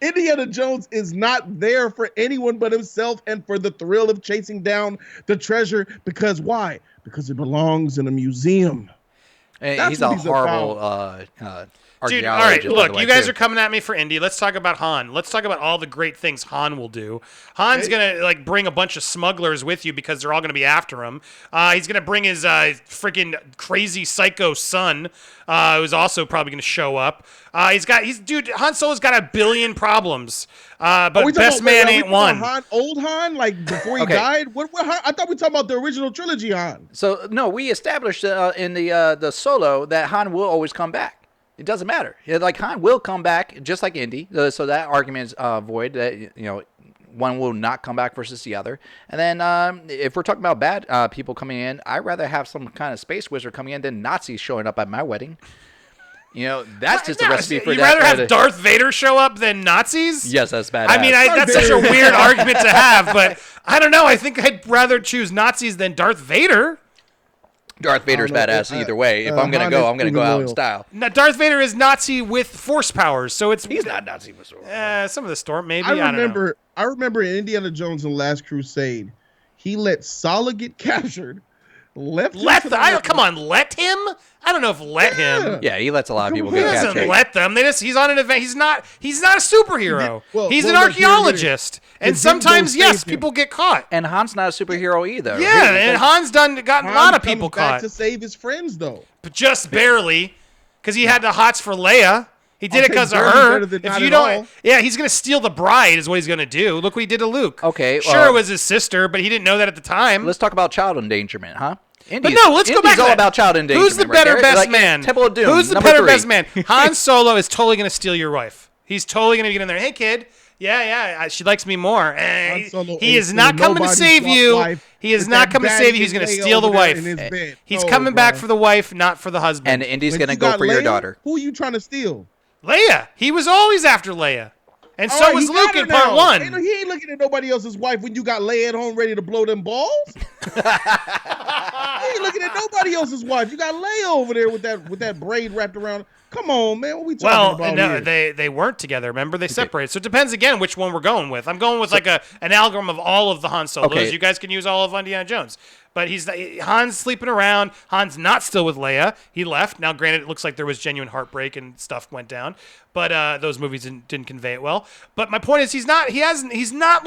S2: Indiana Jones is not there for anyone but himself and for the thrill of chasing down the treasure. Because why? Because it belongs in a museum.
S3: And he's a horrible
S1: Dude, all right, look, you guys are coming at me for Indy. Let's talk about Han. Let's talk about all the great things Han will do. Han's going to like bring a bunch of smugglers with you because they're all going to be after him. He's going to bring his freaking crazy psycho son, who's also probably going to show up. Dude, Han Solo's got a billion problems, but best man ain't one.
S2: Old Han, like before he died? What Han? I thought we were talking about the original trilogy Han.
S3: So, no, we established in the Solo that Han will always come back. It doesn't matter. Like Han will come back, just like Indy. So that argument is void. That one will not come back versus the other. And then if we're talking about bad people coming in, I'd rather have some kind of space wizard coming in than Nazis showing up at my wedding. That's just a recipe for that.
S1: You'd rather have Darth Vader show up than Nazis?
S3: Yes, that's bad.
S1: I mean, that's such a weird argument to have, but I don't know. I think I'd rather choose Nazis than Darth Vader.
S3: Darth Vader's badass either way. If I'm gonna go, I'm gonna go out in style.
S1: Now, Darth Vader is Nazi with force powers, so
S3: he's not Nazi with force powers.
S1: Some of the storm, maybe.
S2: I remember in Indiana Jones and the Last Crusade, he let Sala get captured. Let him? I don't know if let him.
S3: Yeah, he lets a lot of people get captured.
S1: He doesn't let them. He's on an event. He's not a superhero. He's an archaeologist. And sometimes, yes, people get caught.
S3: And Han's not a superhero either.
S1: Yeah, and Han's gotten a lot of people caught.
S2: Back to save his friends, though.
S1: But just barely, because he had the hots for Leia. He did it because of her. If you don't, he's gonna steal the bride, is what he's gonna do. Look what he did to Luke.
S3: Okay,
S1: sure, it was his sister, but he didn't know that at the time.
S3: Let's talk about child endangerment, huh?
S1: But no, let's go back to
S3: all
S1: that.
S3: about child endangerment.
S1: Who's the better best man?
S3: Temple of Doom.
S1: Who's the better best man? Han Solo is totally gonna steal your wife. He's totally gonna get in there. Hey, kid. Yeah, she likes me more. He is not coming to save you. He is not coming to save you. He's going to steal the wife. He's coming back for the wife, not for the husband.
S3: And Indy's going to go for your daughter.
S2: Who are you trying to steal?
S1: Leia. He was always after Leia. And so was Luke in part one.
S2: He ain't looking at nobody else's wife when you got Leia at home ready to blow them balls. He ain't looking at nobody else's wife. You got Leia over there with that braid wrapped around. Come on, man. What we talking about here?
S1: They weren't together. Remember, they separated. So it depends again which one we're going with. I'm going with an amalgam of all of the Han Solos. Okay. You guys can use all of Indiana Jones. But Han's sleeping around. Han's not still with Leia. He left. Now, granted, it looks like there was genuine heartbreak and stuff went down. But those movies didn't convey it well. But my point is, he's not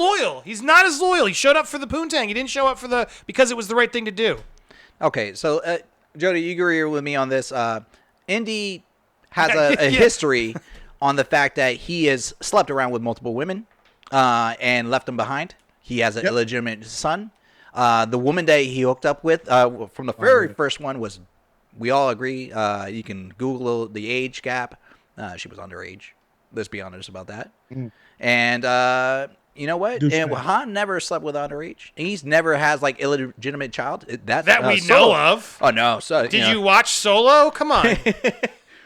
S1: loyal. He's not as loyal. He showed up for the poontang. He didn't show up because it was the right thing to do.
S3: Okay, so Jody, you agree with me on this? Indy has a history on the fact that he has slept around with multiple women and left them behind. He has an illegitimate son. The woman that he hooked up with from the very first one was, we all agree, you can Google the age gap. She was underage. Let's be honest about that. And you know what? Han never slept with underage. He's never has illegitimate child.
S1: That we know of.
S3: Oh no! So
S1: did you watch Solo? Come on.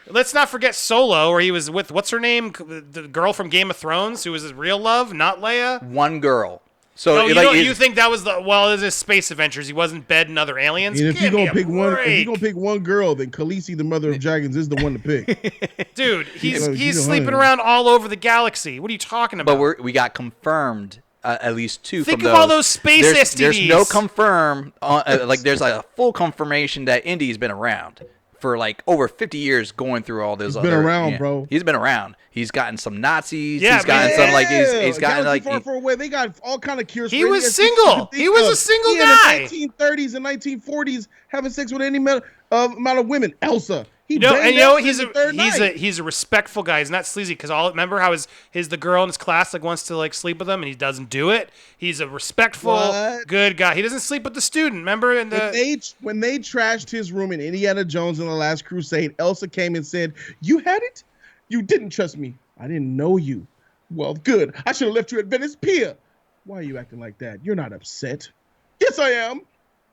S1: Let's not forget Solo, where he was with, what's her name? The girl from Game of Thrones, who was his real love, not Leia?
S3: One girl. So
S1: you think that was it was his space adventures. He wasn't bedding other aliens?
S2: And if you're going to pick one girl, then Khaleesi, the mother of dragons, is the one to pick.
S1: Dude, he's sleeping around all over the galaxy. What are you talking about?
S3: But we got confirmed at least two
S1: Think
S3: from
S1: of all those space STDs.
S3: There's no confirm, there's a full confirmation that Indy's been around for over 50 years, going through all those.
S2: He's been around, bro.
S3: He's been around. He's gotten some Nazis.
S1: Yeah,
S3: he's gotten some he's gotten
S2: far, far away. They got all kind of cures.
S1: He was single. He was a single guy.
S2: In the 1930s and 1940s, having sex with any amount of women. Elsa. He
S1: No, and
S2: banged
S1: you know
S2: that
S1: he's
S2: in the third night.
S1: he's a respectful guy. He's not sleazy because remember how his the girl in his class like wants to like sleep with him and he doesn't do it. He's a respectful,
S2: What?
S1: good guy. He doesn't sleep with the student. Remember in
S2: When they trashed his room in Indiana Jones in The Last Crusade, Elsa came and said, "You had it? You didn't trust me. I didn't know you. Well, good. I should have left you at Venice Pier. Why are you acting like that? You're not upset." "Yes, I am.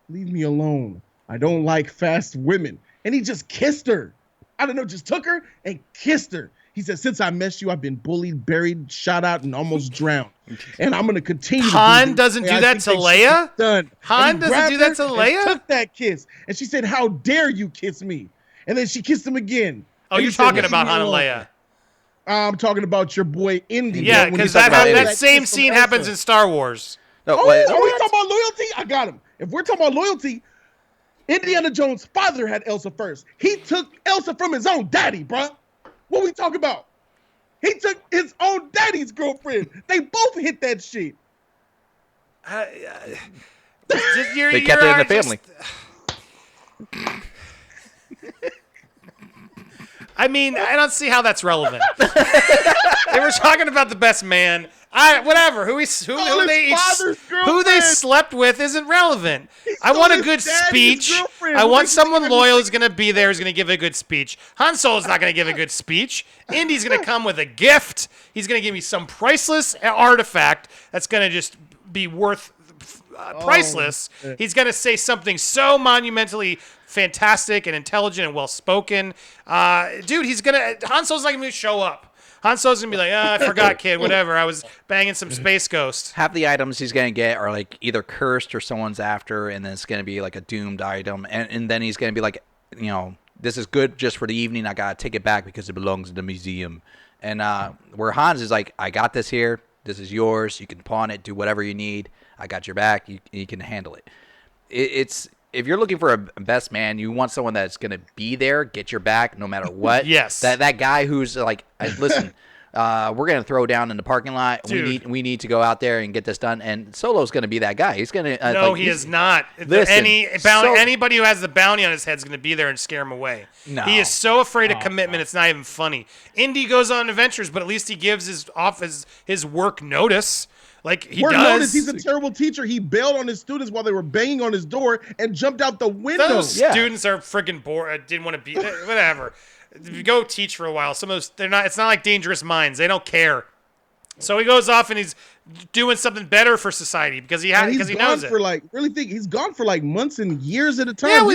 S2: Leave me alone. I don't like fast women." And he just kissed her. I don't know, just took her and kissed her. He said, "Since I met you, I've been bullied, buried, shot out, and almost drowned. And I'm going to continue
S1: Han
S2: to do
S1: doesn't do that to Leia?
S2: Done.
S1: Han doesn't do that to Leia?
S2: Took that kiss. And she said, "How dare you kiss me?" And then she kissed him again.
S1: Oh,
S2: And
S1: you're
S2: he said,
S1: talking
S2: "Leave
S1: about
S2: me
S1: Han and
S2: alone."
S1: Leia.
S2: I'm talking about your boy Indy.
S1: Yeah,
S2: When he
S1: because
S2: talked about
S1: that
S2: that
S1: same
S2: kiss from
S1: scene
S2: Elsa.
S1: happens in Star Wars.
S3: No,
S2: Oh,
S3: wait,
S2: are we talking about loyalty? I got him. If we're talking about loyalty, Indiana Jones' father had Elsa first. He took Elsa from his own daddy, bruh. What we talking about? He took his own daddy's girlfriend. They both hit that shit.
S3: They kept it in the family.
S1: I mean, I don't see how that's relevant. They were talking about the best man. Whatever. Who
S2: his father's
S1: who they
S2: girlfriend.
S1: slept with isn't relevant. I
S2: stole
S1: want a
S2: his
S1: good
S2: daddy's
S1: speech.
S2: girlfriend.
S1: I
S2: What
S1: want
S2: makes you
S1: someone
S2: think
S1: loyal who's going to be there, who's going to give a good speech. Han Solo's not going to give a good speech. Indy's going to come with a gift. He's going to give me some priceless artifact that's going to just be worth priceless. He's going to say something so monumentally fantastic and intelligent and well spoken. Dude, Han Solo's not going to show up. Han Solo's going to be like, I forgot, kid, whatever. I was banging some space ghost.
S3: Half the items he's going to get are like either cursed or someone's after, and then it's going to be like a doomed item. And then he's going to be like, this is good just for the evening. I got to take it back because it belongs in the museum. And where Hans is like, I got this here. This is yours. You can pawn it, do whatever you need. I got your back. You can handle it. It's if you're looking for a best man, you want someone that's going to be there, get your back no matter what.
S1: Yes.
S3: That guy who's like, listen, we're going to throw down in the parking lot.
S1: Dude.
S3: We need to go out there and get this done. And Solo's going to be that guy. He's going to.
S1: No, he is not.
S3: Listen,
S1: anybody who has the bounty on his head is going to be there and scare him away.
S3: No.
S1: He is so afraid of commitment, it's not even funny. Indy goes on adventures, but at least he gives his work notice. Like he
S2: Word
S1: does.
S2: notice, he's a terrible teacher. He bailed on his students while they were banging on his door and jumped out the window.
S1: Those students are freaking bored. Didn't want to be whatever. Go teach for a while. Some of those they're not. It's not like Dangerous Minds. They don't care. So he goes off and he's doing something better for society because he knows it.
S2: He's gone for like months and years at a time.
S1: Yeah, well,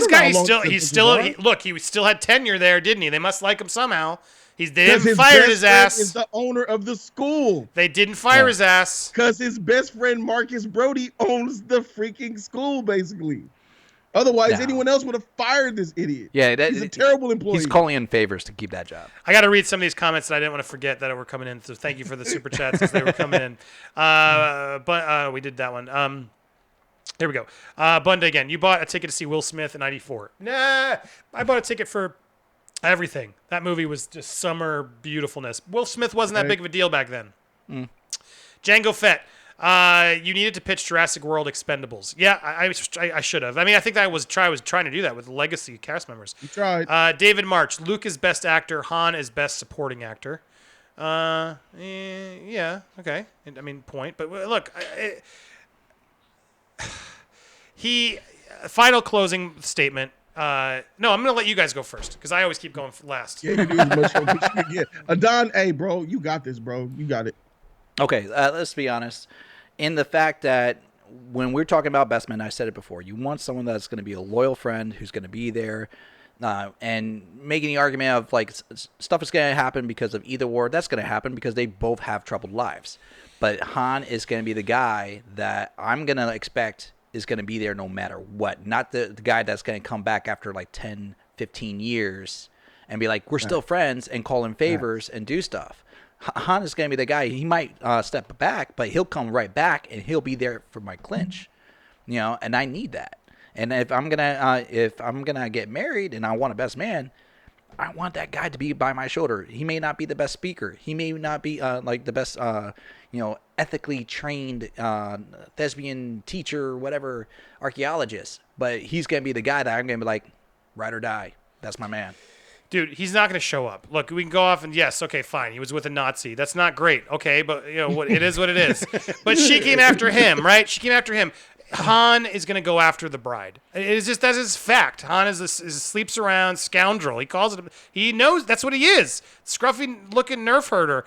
S2: He
S1: still had tenure there, didn't he? They must like him somehow. They
S2: Because
S1: didn't fire his
S2: friend
S1: ass.
S2: is the owner of the school.
S1: They didn't fire his ass.
S2: Because his best friend Marcus Brody owns the freaking school, basically. Otherwise, anyone else would have fired this idiot.
S3: Yeah,
S2: he's a terrible employee.
S3: He's calling in favors to keep that job.
S1: I got to read some of these comments that I didn't want to forget that were coming in. So thank you for the super chats as they were coming in. But we did that one. There we go. Bunda again. You bought a ticket to see Will Smith in '94. Nah, I bought a ticket for everything. That movie was just summer beautifulness. Will Smith wasn't that big of a deal back then. Django Fett. You needed to pitch Jurassic World Expendables. Yeah, I should have. I mean, I think I was trying to do that with legacy cast members.
S2: You tried.
S1: David March. Luke is best actor. Han is best supporting actor. Yeah, okay. I mean, point. But look, final closing statement. No, I'm going to let you guys go first because I always keep going last.
S2: Yeah, you do as much as you can get. Adon, hey, bro, you got this, bro. You got it.
S3: Okay, let's be honest. In the fact that when we're talking about best men, I said it before, you want someone that's going to be a loyal friend who's going to be there and making the argument of like stuff is going to happen because of either war. That's going to happen because they both have troubled lives. But Han is going to be the guy that I'm going to expect is going to be there no matter what. Not the guy that's going to come back after like 10, 15 years and be like, we're still friends and call in favors and do stuff. Han is going to be the guy. He might step back, but he'll come right back and he'll be there for my clinch, and I need that. And if I'm gonna get married and I want a best man, I want that guy to be by my shoulder. He may not be the best speaker. He may not be like the best, ethically trained thespian teacher, whatever, archaeologist. But he's gonna be the guy that I'm gonna be like, ride or die. That's my man.
S1: Dude, he's not going to show up. Look, we can go off and yes, okay, fine. He was with a Nazi. That's not great. Okay, but what it is what it is. But she came after him, right? She came after him. Han is going to go after the bride. It's just that's his fact. Han is a sleeps around scoundrel. He calls it. He knows that's what he is. Scruffy looking nerf herder.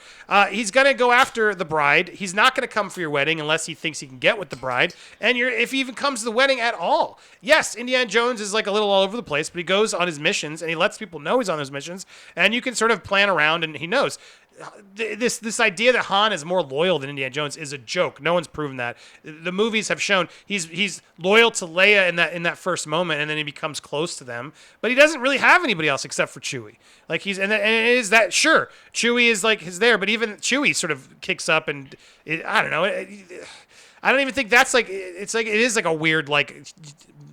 S1: He's going to go after the bride. He's not going to come for your wedding unless he thinks he can get with the bride. And if he even comes to the wedding at all. Yes, Indiana Jones is like a little all over the place, but he goes on his missions and he lets people know he's on those missions. And you can sort of plan around and he knows. This idea that Han is more loyal than Indiana Jones is a joke. No one's proven that. The movies have shown he's loyal to Leia in that first moment, and then he becomes close to them. But he doesn't really have anybody else except for Chewie. Like and it is that sure Chewie is like his there, but even Chewie sort of kicks up, and I don't know. I don't even think that's like it's like it is like a weird like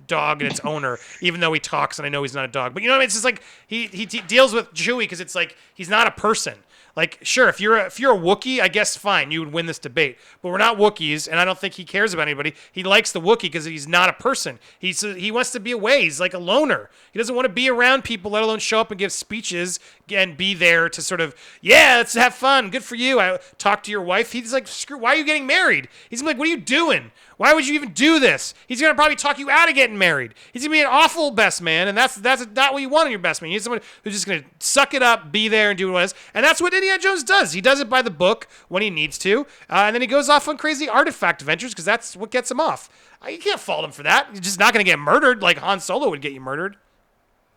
S1: dog and its owner, even though he talks, and I know he's not a dog. But you know what I mean? It's just like he deals with Chewie because it's like he's not a person. Like, sure, if you're a Wookiee, I guess fine, you would win this debate. But we're not Wookiees, and I don't think he cares about anybody. He likes the Wookiee because he's not a person. He wants to be away. He's like a loner. He doesn't want to be around people, let alone show up and give speeches and be there to sort of, yeah, let's have fun. Good for you. I talk to your wife. He's like, screw. Why are you getting married? He's like, what are you doing? Why would you even do this? He's gonna probably talk you out of getting married. He's gonna be an awful best man, and that's not what you want in your best man. You need someone who's just gonna suck it up, be there, and do what it is. And that's what Indiana Jones does. He does it by the book when he needs to, and then he goes off on crazy artifact adventures because that's what gets him off. You can't fault him for that. He's just not gonna get murdered like Han Solo would get you murdered.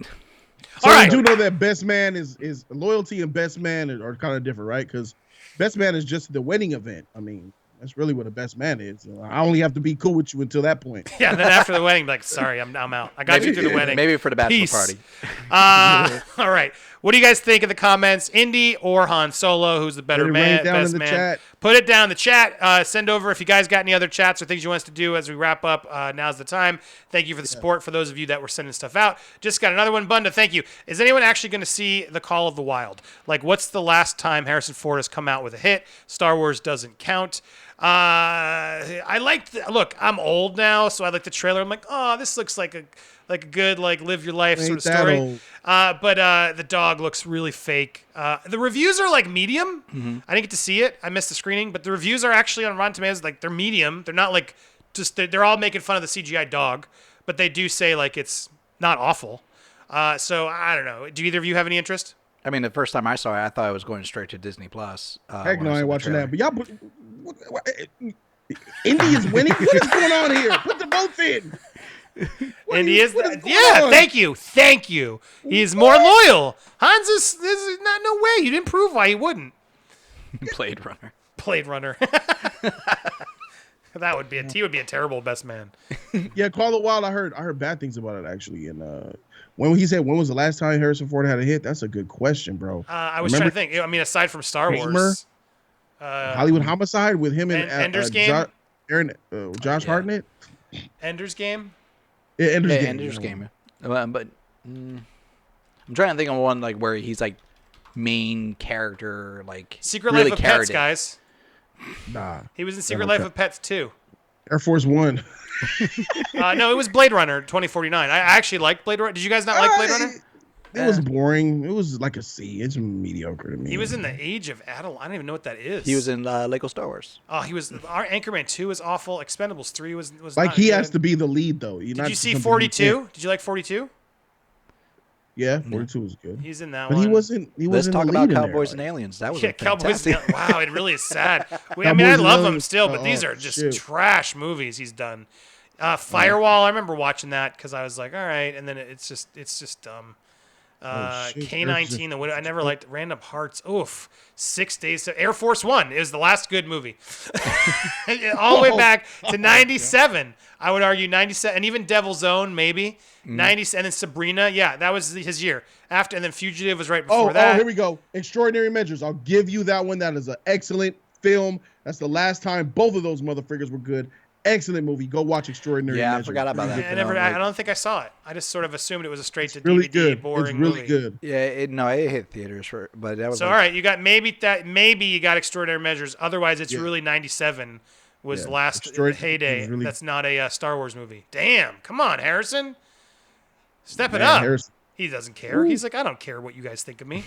S2: So
S1: All right.
S2: you do know that best man is loyalty and best man are kind of different, right? Because best man is just the wedding event. I mean, that's really what a best man is. I only have to be cool with you until that point.
S1: Yeah, and then after the wedding, like, sorry, I'm out. I got you through the wedding.
S3: Maybe for the bachelor
S1: Peace.
S3: party.
S1: All right. What do you guys think in the comments? Indy or Han Solo? Who's the better man?
S2: Down
S1: Best
S2: in the
S1: man?
S2: chat.
S1: Put it down in the chat. Send over if you guys got any other chats or things you want us to do as we wrap up. Now's the time. Thank you for the support for those of you that were sending stuff out. Just got another one, Bunda. Thank you. Is anyone actually going to see The Call of the Wild? Like, what's the last time Harrison Ford has come out with a hit? Star Wars doesn't count. I liked. Look, I'm old now, so I like the trailer. I'm like, oh, this looks like a good like live your life sort of story. But the dog looks really fake. The reviews are like medium.
S3: Mm-hmm.
S1: I didn't get to see it. I missed the screening, but the reviews are actually on Rotten Tomatoes. Like they're medium. They're not like just they're all making fun of the CGI dog, but they do say like it's not awful. So I don't know. Do either of you have any interest?
S3: I mean, the first time I saw it, I thought it was going straight to Disney Plus.
S2: Heck no, I ain't watching that. But y'all, Indy is winning. What is going on here? Put the votes in.
S1: Indy is yeah. Thank you. He's more loyal. Hans is not no way. You didn't prove why he wouldn't.
S3: Blade Runner.
S1: Blade Runner. That would be he would be a terrible best man.
S2: Yeah, Call of the Wild. I heard bad things about it actually. And when he said when was the last time Harrison Ford had a hit? That's a good question, bro.
S1: I was trying to think. I mean, aside from Star Wars,
S2: Hollywood Homicide with him and
S1: Ender's Game,
S2: Josh Hartnett.
S1: Ender's Game.
S2: Yeah, Ender's Game.
S3: Ender's Game. But I'm trying to think of one like where he's like main character, like
S1: Secret
S3: really
S1: Life of Pets, guys.
S2: Nah,
S1: he was in Secret Life of Pets too.
S2: Air Force One.
S1: No, it was Blade Runner 2049. I actually liked Blade Runner. Did you guys not like Blade Runner?
S2: It was boring. It was like a C. It's mediocre to me.
S1: He was in the Age of Adel. I don't even know what that is.
S3: He was in Lego Star Wars.
S1: Oh, he was. Our Anchorman 2 was awful. Expendables 3 was
S2: like
S1: not
S2: he
S1: good.
S2: has to be the lead though.
S1: Did you see 42? Did you like 42?
S2: Yeah, 42 was good.
S1: He's in that
S2: but
S1: one.
S2: He wasn't.
S3: Let's talk about Cowboys
S2: there,
S3: and Aliens. That was
S1: Cowboys.
S3: fantastic.
S1: Wow, it really is sad. I mean,
S2: Cowboys
S1: I
S2: and
S1: love him
S2: Aliens.
S1: still, but these are just
S2: Shoot.
S1: trash movies he's done. Firewall. I remember watching that because I was like, all right, and then it's just dumb. K-19. The Widow. I never liked Random Hearts. Oof. 6 Days. Air Force One is the last good movie. All the way back to 97. I would argue 97, and even Devil's Own maybe 90, and then Sabrina. Yeah, that was his year. After, and then Fugitive was right before that.
S2: Oh, here we go. Extraordinary Measures. I'll give you that one. That is an excellent film. That's the last time both of those motherfuckers were good. Excellent movie. Go watch Extraordinary Measures.
S3: Yeah, I forgot about that.
S1: I don't think I saw it. I just sort of assumed it was a straight to
S2: Really
S1: DVD
S2: good.
S1: boring
S2: It's really
S1: movie.
S2: good.
S3: Yeah, it hit theaters but that was
S1: So all right, you got maybe you got Extraordinary Measures. Otherwise, it's really 97 was last heyday.
S2: Really,
S1: that's not a Star Wars movie. Damn, come on, Harrison, step it
S2: man,
S1: up.
S2: Harrison.
S1: He doesn't care. He's like, I don't care what you guys think of me.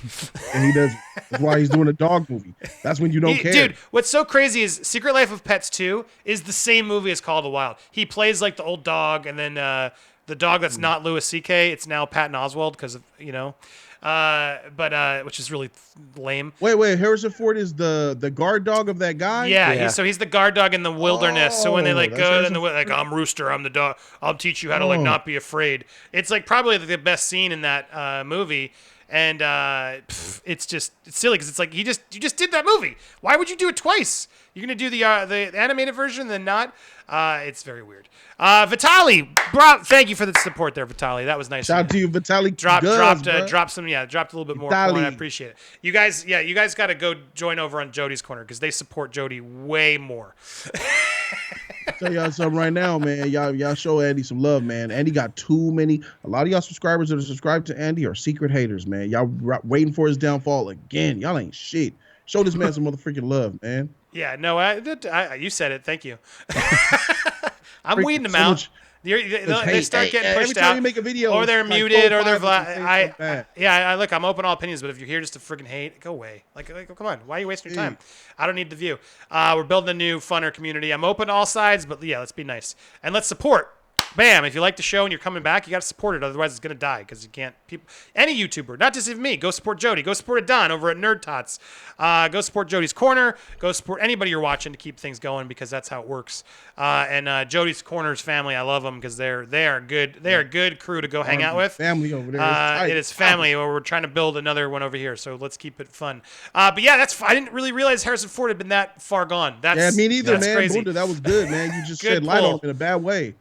S2: And he doesn't. That's why he's doing a dog movie. That's when you don't care.
S1: Dude, what's so crazy is Secret Life of Pets 2 is the same movie as Call of the Wild. He plays like the old dog, and then the dog that's not Louis C.K., it's now Patton Oswalt because of, which is really lame.
S2: Wait. Harrison Ford is the guard dog of that guy?
S1: Yeah. He's the guard dog in the wilderness. So when they
S2: that's
S1: go in
S2: Harrison
S1: the like, I'm Rooster, I'm the dog. I'll teach you how to not be afraid. It's like probably the best scene in that movie. And it's silly because it's like you just did that movie. Why would you do it twice? You're gonna do the animated version and then not. It's very weird. Vitali, thank you for the support there, Vitali. That was nice.
S2: Shout out to you, Vitali.
S1: Dropped a little bit more. Coin. I appreciate it. You guys got to go join over on Jody's Corner because they support Jody way more.
S2: Tell y'all something right now, man. Y'all show Andy some love, man. Andy got too many. A lot of y'all subscribers that are subscribed to Andy are secret haters, man. Y'all waiting for his downfall again. Y'all ain't shit. Show this man some motherfucking love, man.
S1: Yeah, no, you said it. Thank you. I'm weeding them out. They start getting pushed
S2: every time
S1: out,
S2: you make a video,
S1: or they're muted, or they're.
S2: I
S1: look, I'm open to all opinions, but if you're here just to freaking hate, go away. Like, come on, why are you wasting your time? I don't need the view. We're building a new, funner community. I'm open to all sides, but yeah, let's be nice and let's support. Bam! If you like the show and you're coming back, you got to support it. Otherwise, it's gonna die because you can't. Any YouTuber, not just even me, go support Jody. Go support Adon over at Nerd Tots. Go support Jody's Corner. Go support anybody you're watching to keep things going because that's how it works. And Jody's Corner's family, I love them because they are good. They are a good crew to go hang out with.
S2: Family over there.
S1: It is family. We're trying to build another one over here, so let's keep it fun. But yeah, I didn't really realize Harrison Ford had been that far gone.
S2: Me neither, man.
S1: Crazy.
S2: Buddha, that was good, man. You just shed light on him in a bad way.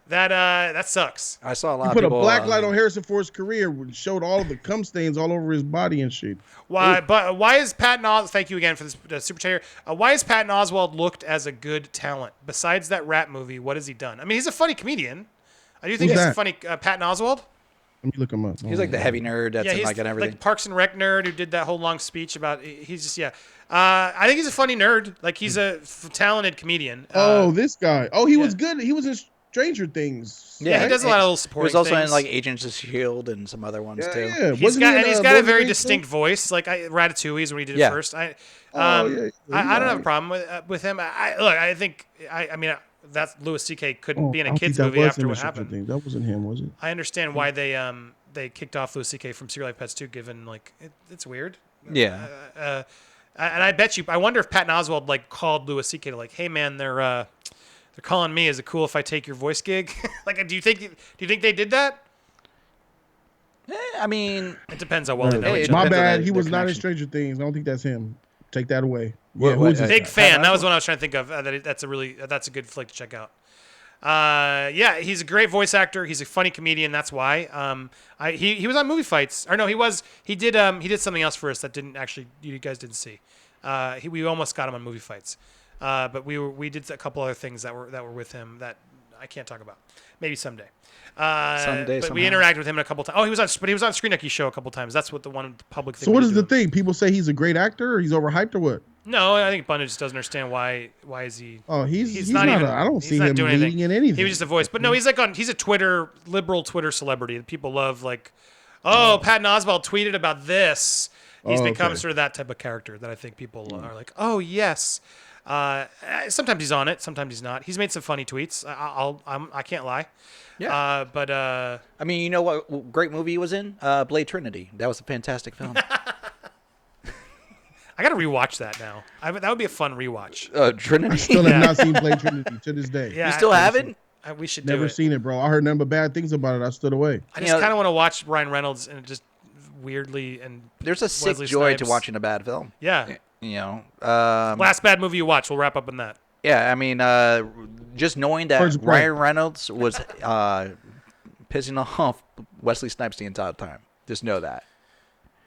S1: That sucks.
S3: I saw a lot
S2: you
S3: of
S2: put
S3: people.
S2: A black light on Harrison Ford's career, which showed all of the cum stains all over his body and shit.
S1: Why? But why is Patton Oswalt? Thank you again for this super chat here. Why is Patton Oswalt looked as a good talent besides that rap movie? What has he done? I mean, he's a funny comedian. I do think he's a funny Patton Oswalt.
S2: Let me look him up.
S3: He's like the heavy nerd that's in like everything.
S1: Like Parks and Rec nerd who did that whole long speech about. He's just I think he's a funny nerd. Like he's a talented comedian.
S2: This guy. He was good. He was in Stranger Things.
S1: Yeah, he does a lot of little supporting.
S3: He was also
S1: things.
S3: in like Agents of S.H.I.E.L.D. and some other ones too.
S2: Yeah,
S1: he's got a very distinct voice. Like Ratatouille is when he did it first. I don't have a problem with him. I think that's Louis C.K. couldn't be in a kids movie after what happened.
S2: That wasn't him, was it?
S1: I understand why they kicked off Louis C.K. from Secret Life of Pets 2, given like it's weird.
S3: Yeah.
S1: And I bet you. I wonder if Patton Oswalt like called Louis C.K. to like, hey man, they're calling me. Is it cool if I take your voice gig? Like, do you think they did that?
S3: I mean,
S1: it depends how well they know each other.
S2: My bad. He was not in Stranger Things. I don't think that's him. Take that away.
S1: Big fan. That was what I was trying to think of. That's a good flick to check out. He's a great voice actor. He's a funny comedian. That's why. He was on Movie Fights. Or no, he did something else for us that you guys didn't see. We almost got him on Movie Fights. But we did a couple other things that were with him that I can't talk about. Maybe someday. But we interacted with him a couple times. He was on Screen Nucky's show a couple times. That's what the one public thing.
S2: So what is the thing? People say he's a great actor, or he's overhyped, or what?
S1: No, I think Bundy just doesn't understand why is he.
S2: Oh, he's not even. I don't see him leading in anything.
S1: He was just a voice, but no, he's he's a liberal Twitter celebrity that people love. Like, Patton Oswalt tweeted about this. He's become sort of that type of character that I think people are like, oh yes. Sometimes he's on it, sometimes he's not. He's made some funny tweets. I can't lie.
S3: Yeah.
S1: But
S3: I mean, you know what great movie he was in? Blade Trinity. That was a fantastic film.
S1: I got to rewatch that now. That would be a fun rewatch.
S3: Trinity.
S2: I still have not seen Blade Trinity to this day.
S3: Yeah, you still haven't?
S1: We should
S2: never seen it, bro. I heard nothing but bad things about it. I stood away.
S1: I just kind of want to watch Ryan Reynolds and just weirdly and.
S3: There's a sick joy to watching a bad film.
S1: Yeah.
S3: Last
S1: bad movie you watched. We'll wrap up on that.
S3: Yeah, I mean, just knowing that Ryan Reynolds was pissing off Wesley Snipes the entire time. Just know that.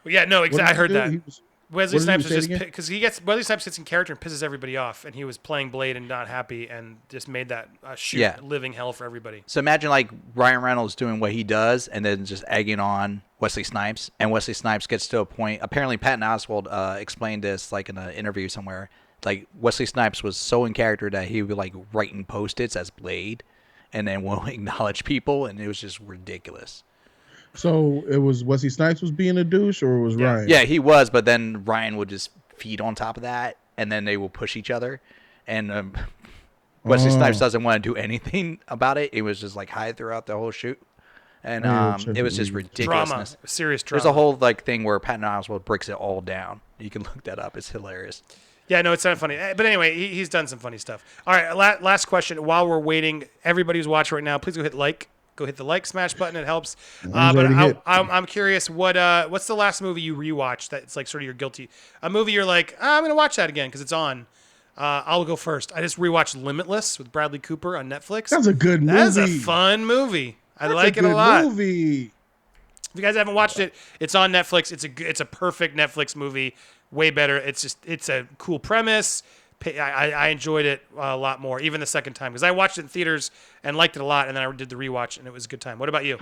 S1: Yeah, no, exactly. I heard that. Wesley Snipes was just because Wesley Snipes gets in character and pisses everybody off, and he was playing Blade and not happy, and just made that living hell for everybody.
S3: So imagine like Ryan Reynolds doing what he does, and then just egging on Wesley Snipes, and Wesley Snipes gets to a point. Apparently, Patton Oswalt explained this like in an interview somewhere. Like Wesley Snipes was so in character that he would like writing post-its as Blade, and then won't acknowledge people, and it was just ridiculous.
S2: So it was Wesley Snipes was being a douche, or it was
S1: Yeah.
S2: Ryan?
S3: Yeah, he was, but then Ryan would just feed on top of that, and then they will push each other. And Wesley Snipes
S2: Oh,
S3: doesn't want to do anything about it. It was just like hide throughout the whole shoot, and
S2: I hear what
S3: it was just
S2: you're-
S1: Drama,
S3: ridiculousness.
S1: serious drama.
S3: There's a whole like thing where Patton Oswalt breaks it all down. You can look that up. It's hilarious.
S1: Yeah, no, it's not funny. But anyway, he's done some funny stuff. All right, last question. While we're waiting, everybody who's watching right now, please go hit like. Go hit the like smash button. It helps.
S2: Mine's
S1: But
S2: already hit.
S1: I'm curious, what's the last movie you rewatched that's like sort of your guilty? A movie you're like, I'm going to watch that again because it's on. I'll go first. I just rewatched Limitless with Bradley Cooper on Netflix.
S2: That's a good movie.
S1: That's a fun movie. I
S2: That's
S1: like
S2: a
S1: it a
S2: good
S1: lot.
S2: Movie.
S1: If you guys haven't watched it, it's on Netflix. It's a perfect Netflix movie. Way better. It's a cool premise. I enjoyed it a lot more, even the second time, because I watched it in theaters and liked it a lot, and then I did the rewatch, and it was a good time. What about you?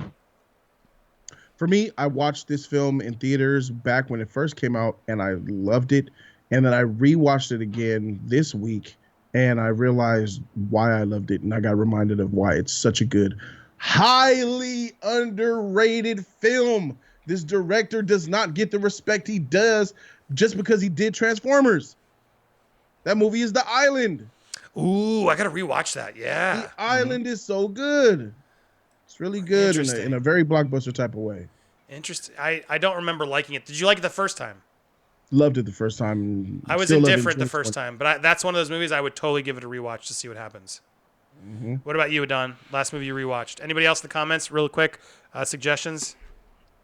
S2: For me, I watched this film in theaters back when it first came out, and I loved it. And then I rewatched it again this week, and I realized why I loved it, and I got reminded of why it's such a good, highly underrated film. This director does not get the respect he does just because he did Transformers. That movie is The Island.
S1: Ooh, I gotta rewatch that. Yeah,
S2: The Island is so good. It's really good
S1: Interesting.
S2: in a very blockbuster type of way.
S1: interesting. I don't remember liking it. Did you like it the first time?
S2: Loved it the first time.
S1: I was
S2: Still love it
S1: indifferent the
S2: in
S1: first time, but that's one of those movies I would totally give it a rewatch to see what happens.
S2: Mm-hmm.
S1: What about you, Adon? Last movie you rewatched? Anybody else in the comments? Real quick, suggestions.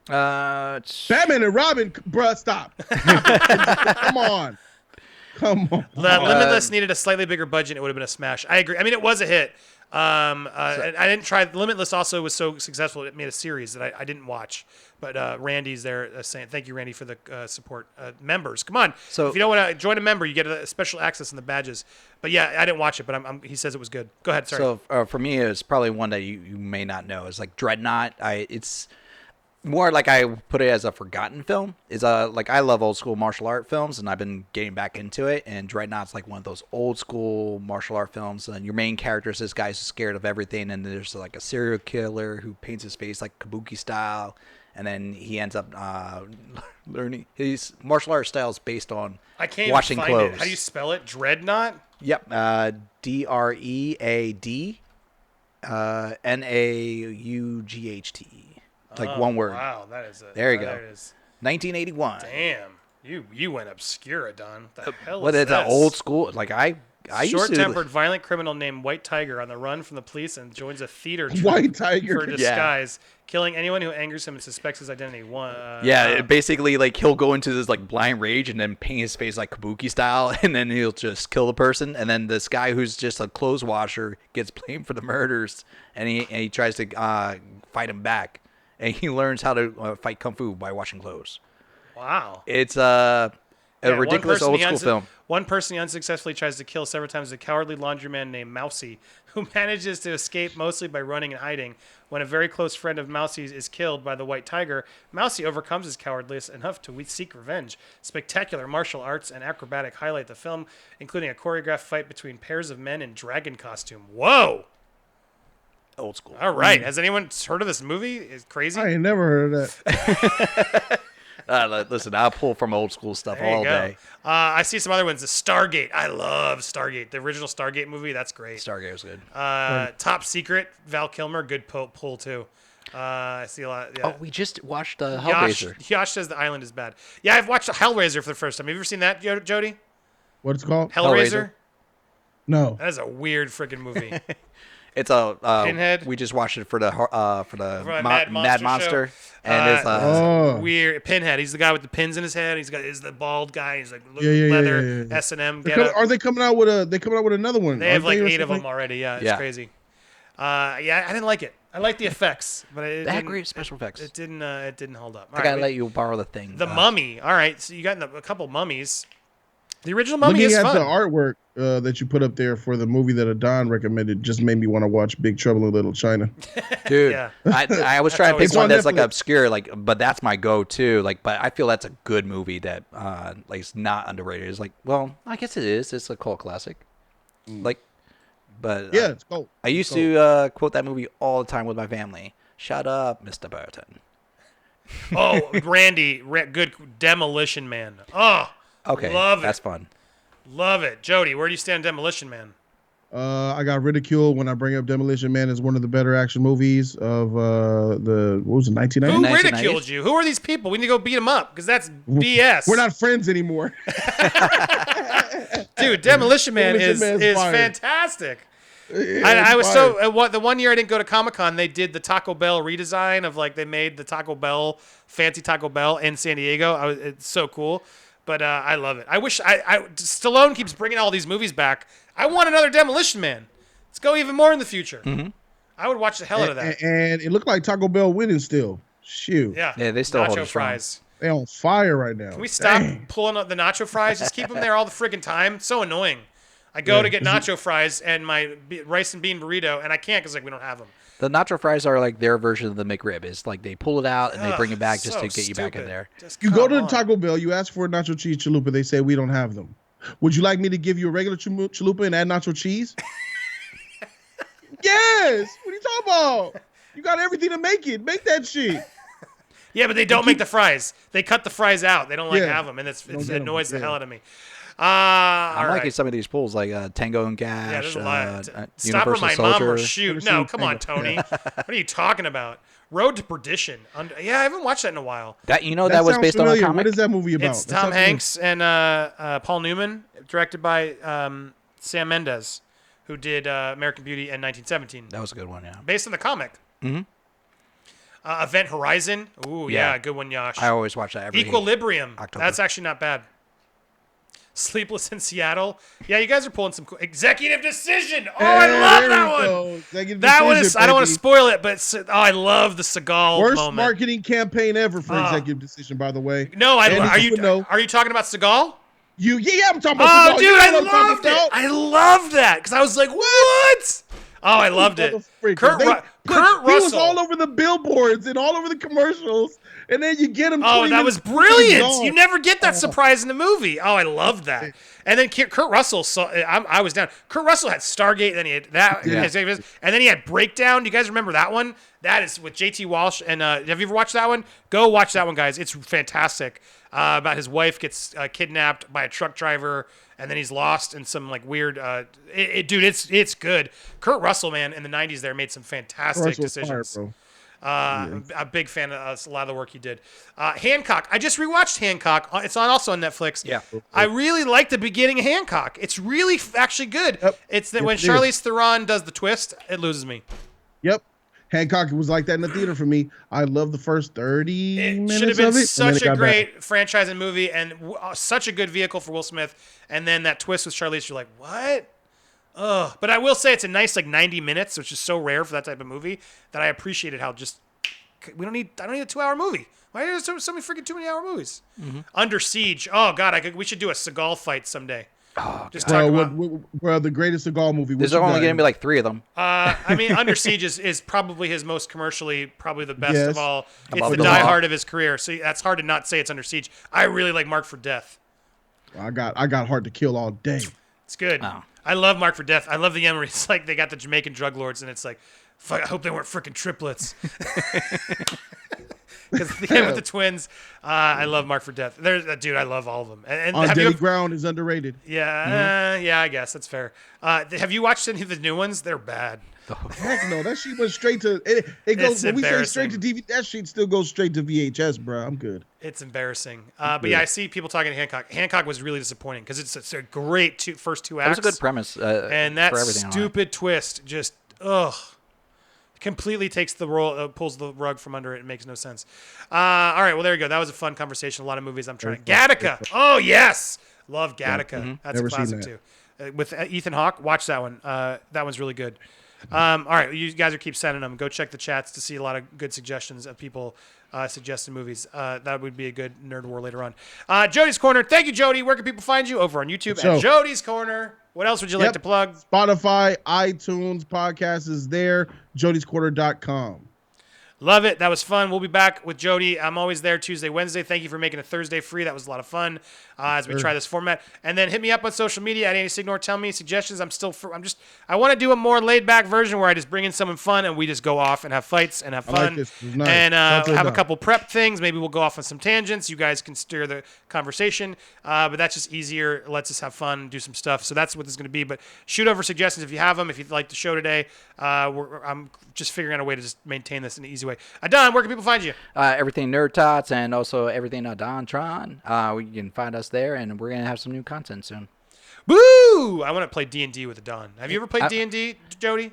S2: Batman and Robin, bruh, stop. Come on. Come on.
S1: Limitless needed a slightly bigger budget. It would have been a smash. I agree. I mean, it was a hit. And I didn't try. Limitless also was so successful it made a series that I didn't watch. But Randy's there saying thank you, Randy, for the support. Members, come on.
S3: So-
S1: if you don't want to join a member, you get a special access in the badges. But yeah, I didn't watch it. But he says it was good. Go ahead. Sorry.
S3: So for me, it's probably one that you may not know. It's like Dreadnought. It's more like I put it as a forgotten film. Is like I love old school martial art films, and I've been getting back into it. And Dreadnought's like one of those old school martial art films. And your main character is this guy who's scared of everything, and there's like a serial killer who paints his face like kabuki style, and then he ends up learning his martial art style is based on
S1: I can't
S3: washing
S1: find
S3: clothes.
S1: it. How do you spell it? Dreadnought.
S3: Yep. Dread Naught. Like one word.
S1: Wow, that is
S3: There you
S1: oh,
S3: go.
S1: There it is.
S3: 1981.
S1: Damn, you went obscure, Don. The hell
S3: What
S1: is
S3: is that
S1: this?
S3: old school? Like I used to.
S1: Short-tempered, violent criminal named White Tiger on the run from the police and joins a theater troupe
S2: White Tiger.
S1: for disguise, killing anyone who angers him and suspects his identity.
S3: Basically, like he'll go into this like blind rage and then paint his face like kabuki style, and then he'll just kill the person. And then this guy who's just a clothes washer gets blamed for the murders, and he tries to fight him back, and he learns how to fight kung fu by washing clothes.
S1: Wow.
S3: It's a ridiculous old school film.
S1: One person he unsuccessfully tries to kill several times is a cowardly laundryman named Mousy, who manages to escape mostly by running and hiding. When a very close friend of Mousy's is killed by the White Tiger, Mousy overcomes his cowardliness enough to seek revenge. Spectacular martial arts and acrobatic highlight the film, including a choreographed fight between pairs of men in dragon costume. Whoa!
S3: Old school.
S1: All right. Has anyone heard of this movie? It's crazy.
S2: I ain't never heard of that.
S3: Listen, I'll pull from old school stuff
S1: There you
S3: all
S1: go.
S3: day.
S1: I see some other ones. The Stargate. I love Stargate. The original Stargate movie. That's great.
S3: Stargate was good.
S1: Top Secret. Val Kilmer. Good pull too. I see a lot. Yeah.
S3: Oh, we just watched Hellraiser.
S1: Yash says The Island is bad. Yeah, I've watched Hellraiser for the first time. Have you ever seen that, Jody?
S2: What's it called?
S1: Hellraiser?
S2: No.
S1: That is a weird freaking movie.
S3: It's a
S1: Pinhead?
S3: We just watched it for the
S1: Mad Monster
S3: Monster,
S1: show.
S3: and it's
S2: Oh.
S1: Weird. Is the guy with the pins in his head. He's the bald guy. He's like
S2: Yeah.
S1: leather S&M.
S2: Are they coming out with another one?
S1: They have like
S2: Or
S1: 8 of
S2: something?
S1: them already. Yeah, it's
S3: Yeah.
S1: crazy. Yeah, I didn't like it. I liked the effects, but it
S3: they had
S1: didn't-
S3: great special effects.
S1: It didn't hold up. All
S3: I gotta
S1: right,
S3: let you borrow the thing.
S1: The Mummy. All right, so you got a couple mummies. The original Mummy
S2: Looking
S1: is
S2: at
S1: fun.
S2: the artwork that you put up there for the movie that Adon recommended just made me want to watch Big Trouble in Little China.
S3: Dude,
S1: Yeah.
S3: I was trying to
S1: always
S3: pick one
S2: on
S3: that's like
S2: Netflix.
S3: obscure, but that's my go-to. But I feel that's a good movie that like is not underrated. It's like, well, I guess it is. It's a cult classic. But
S2: Yeah, it's cool.
S3: I used to quote that movie all the time with my family. Shut up, Mr. Burton.
S1: Oh, Randy, good Demolition Man. Oh,
S3: Okay,
S1: love it.
S3: that's fun.
S1: Love it. Jody, where do you stand on Demolition Man?
S2: I got ridiculed when I bring up Demolition Man as one of the better action movies of what was it, 1990s?
S1: Who
S3: 1990s?
S1: ridiculed you? Who are these people? We need to go beat them up because that's BS.
S2: We're not friends anymore.
S1: Dude, Demolition Man
S2: Demolition Man's
S1: is
S2: fire.
S1: fantastic.
S2: Yeah,
S1: I was
S2: fire.
S1: the one year I didn't go to Comic-Con, they did the Taco Bell redesign of they made the Taco Bell, fancy Taco Bell in San Diego. It's so cool. But I love it. I wish Stallone keeps bringing all these movies back. I want another Demolition Man. Let's go even more in the future.
S3: Mm-hmm.
S1: I would watch the hell out of that.
S2: And it looked like Taco Bell winning still. Shoot.
S1: Yeah,
S3: they still hold
S1: nacho
S3: it strong.
S1: fries.
S2: They on fire right now.
S1: Can we stop
S2: Dang.
S1: pulling up the nacho fries? Just keep them there all the friggin' time. It's so annoying. I go to get nacho fries and my rice and bean burrito, and I can't because we don't have them.
S3: The nacho fries are like their version of the McRib. It's like they pull it out and they bring it back just
S1: so
S3: to get you back in
S1: stupid.
S3: there.
S1: Just
S2: You go to
S1: come on.
S2: Taco Bell, you ask for a nacho cheese chalupa, they say we don't have them. Would you like me to give you a regular chalupa and add nacho cheese? Yes. What are you talking about? You got everything to make it. Make that shit.
S1: Yeah, but they don't make the fries. They cut the fries out. They don't
S2: Yeah.
S1: have them, and it
S2: get 'em,
S1: annoys the
S2: yeah.
S1: hell out of me.
S3: I'm
S1: All
S3: liking
S1: right.
S3: some of these pools, like Tango and Cash.
S1: Yeah, there's a lot. Stop
S3: Universal
S1: or my
S3: Soldier.
S1: mom or shoot.
S2: Never
S1: No,
S2: seen
S1: come on,
S2: Tango.
S1: Tony. What are you talking about? Road to Perdition. Yeah, I haven't watched that in a while.
S3: That that was
S2: sounds
S3: based on a
S2: familiar.
S3: comic.
S2: What is that movie about?
S1: It's
S2: That
S1: Tom
S2: sounds
S1: Hanks and Paul Newman, directed by Sam Mendes, who did American Beauty and 1917.
S3: That was a good one, yeah.
S1: Based on the comic.
S3: Mhm.
S1: Event Horizon. Ooh, yeah,
S3: Yeah.
S1: good one, Yosh.
S3: I always watch that every
S1: Equilibrium.
S3: October.
S1: That's actually not bad. Sleepless in Seattle. Yeah, you guys are pulling some cool. Executive Decision. Oh, I love that one. That one is. I don't want to spoil it, but I love the Seagal
S2: Worst
S1: moment.
S2: marketing campaign ever for Executive Decision, by the way.
S1: No,
S2: Andy
S1: are
S2: Cupido.
S1: you talking about Seagal?
S2: Yeah, I'm talking about
S1: Oh,
S2: Seagal.
S1: dude,
S2: You know
S1: I
S2: what I'm talking
S1: loved it.
S2: about?
S1: I loved that because I was like, what? Oh, I loved it.
S2: Motherfreaker.
S1: Kurt
S2: He was
S1: Russell.
S2: all over the billboards and all over the commercials, and then you get him.
S1: Oh,
S2: 20
S1: that was
S2: minutes before he's
S1: brilliant!
S2: gone.
S1: You never get that surprise in the movie. Oh, I loved that. And then Kurt Russell saw. I was down. Kurt Russell had Stargate. Then he had that.
S2: Yeah.
S1: And then he had Breakdown. Do you guys remember that one? That is with JT Walsh. And have you ever watched that one? Go watch that one, guys. It's fantastic. About his wife gets kidnapped by a truck driver, and then he's lost in some weird. Dude, it's good. Kurt Russell, man, in the '90s, there made some fantastic
S2: Russell's
S1: decisions.
S2: fire, bro.
S1: I'm a big fan of a lot of the work he did. Hancock. I just rewatched Hancock. It's also on Netflix.
S3: Yeah.
S1: I really like the beginning of Hancock. It's really actually good.
S2: Yep.
S1: It's that
S2: Yes,
S1: when
S2: it is.
S1: Charlize Theron does the twist, it loses me.
S2: Yep. Hancock was like that in the theater for me. I love the first 30
S1: It
S2: minutes
S1: should have been
S2: of it. and then
S1: such
S2: it
S1: a
S2: got
S1: great franchise and movie, and such a good vehicle for Will Smith. And then that twist with Charlize, you're like, what? Ugh. But I will say it's a nice 90 minutes, which is so rare for that type of movie that I appreciated how just I don't need a 2-hour movie. Why are there so many freaking 2-hour movies? Under Siege. Oh God, we should do a Seagal fight someday.
S3: Oh,
S1: Just
S3: God.
S1: talk
S2: Bro,
S1: about.
S2: well, the greatest Seagal movie.
S3: There's only going to be like 3 of them.
S1: I mean, Under Siege is probably his most commercially, probably the best
S2: Yes.
S1: of all. It's
S3: Above
S1: the
S3: the
S1: Die
S3: Law.
S1: Hard of his career. So that's hard to not say it's Under Siege. I really like Mark for Death.
S2: I got Hard to Kill all day.
S1: It's good.
S3: Oh.
S1: I love Mark for Death. I love the end where it's like they got the Jamaican drug lords, and it's like, fuck, I hope they weren't freaking triplets. Because at the end with the twins, I love Mark for Death. Dude, I love all of them. And
S2: On
S1: have
S2: Deadly
S1: you?
S2: Ground is underrated.
S1: Yeah, yeah, I guess that's fair. Have you watched any of the new ones? They're bad.
S2: Heck no, that shit went straight to it. It goes
S1: It's
S2: when we say straight to
S1: embarrassing.
S2: DVD. That shit still goes straight to VHS, bro. I'm good.
S1: It's embarrassing. But yeah, I see people talking to Hancock. Hancock was really disappointing because it's a great first 2
S3: That
S1: acts.
S3: was a good premise.
S1: And that
S3: for everything on it.
S1: stupid twist just completely takes the role, pulls the rug from under it. It makes no sense. All right, well there you go. That was a fun conversation. A lot of movies I'm trying to. Gattaca. Oh yes, love Gattaca. That's
S2: Never
S1: a
S2: seen
S1: classic
S2: that.
S1: too. With Ethan Hawke, watch that one. That one's really good. All right, you guys are keep sending them. Go check the chats to see a lot of good suggestions of people suggesting movies. That would be a good nerd war later on. Jody's Corner. Thank you, Jody. Where can people find you? Over on YouTube
S2: So-
S1: at Jody's Corner. What else would you like
S2: Yep.
S1: to plug?
S2: Spotify, iTunes, podcast is there. JodysCorner.com.
S1: Love it. That was fun. We'll be back with Jody. I'm always there Tuesday, Wednesday. Thank you for making a Thursday free. That was a lot of fun as we try this format. And then hit me up on social media at Andy Signor. Tell me suggestions. I want to do a more laid back version where I just bring in someone fun and we just go off and have fights and have fun.
S2: I like this. Nice.
S1: And have a couple prep things. Maybe we'll go off on some tangents. You guys can steer the conversation. But that's just easier. Lets us have fun, do some stuff. So that's what this is going to be. But shoot over suggestions if you have them. If you'd like the show today, I'm just figuring out a way to just maintain this in an easy way. Adon, where can people find you?
S3: Everything Nerd Tots and also everything Adontron. You can find us there, and we're going to have some new content soon.
S1: Woo! I want to play D&D with Adon. Have you ever played D&D, Jody? You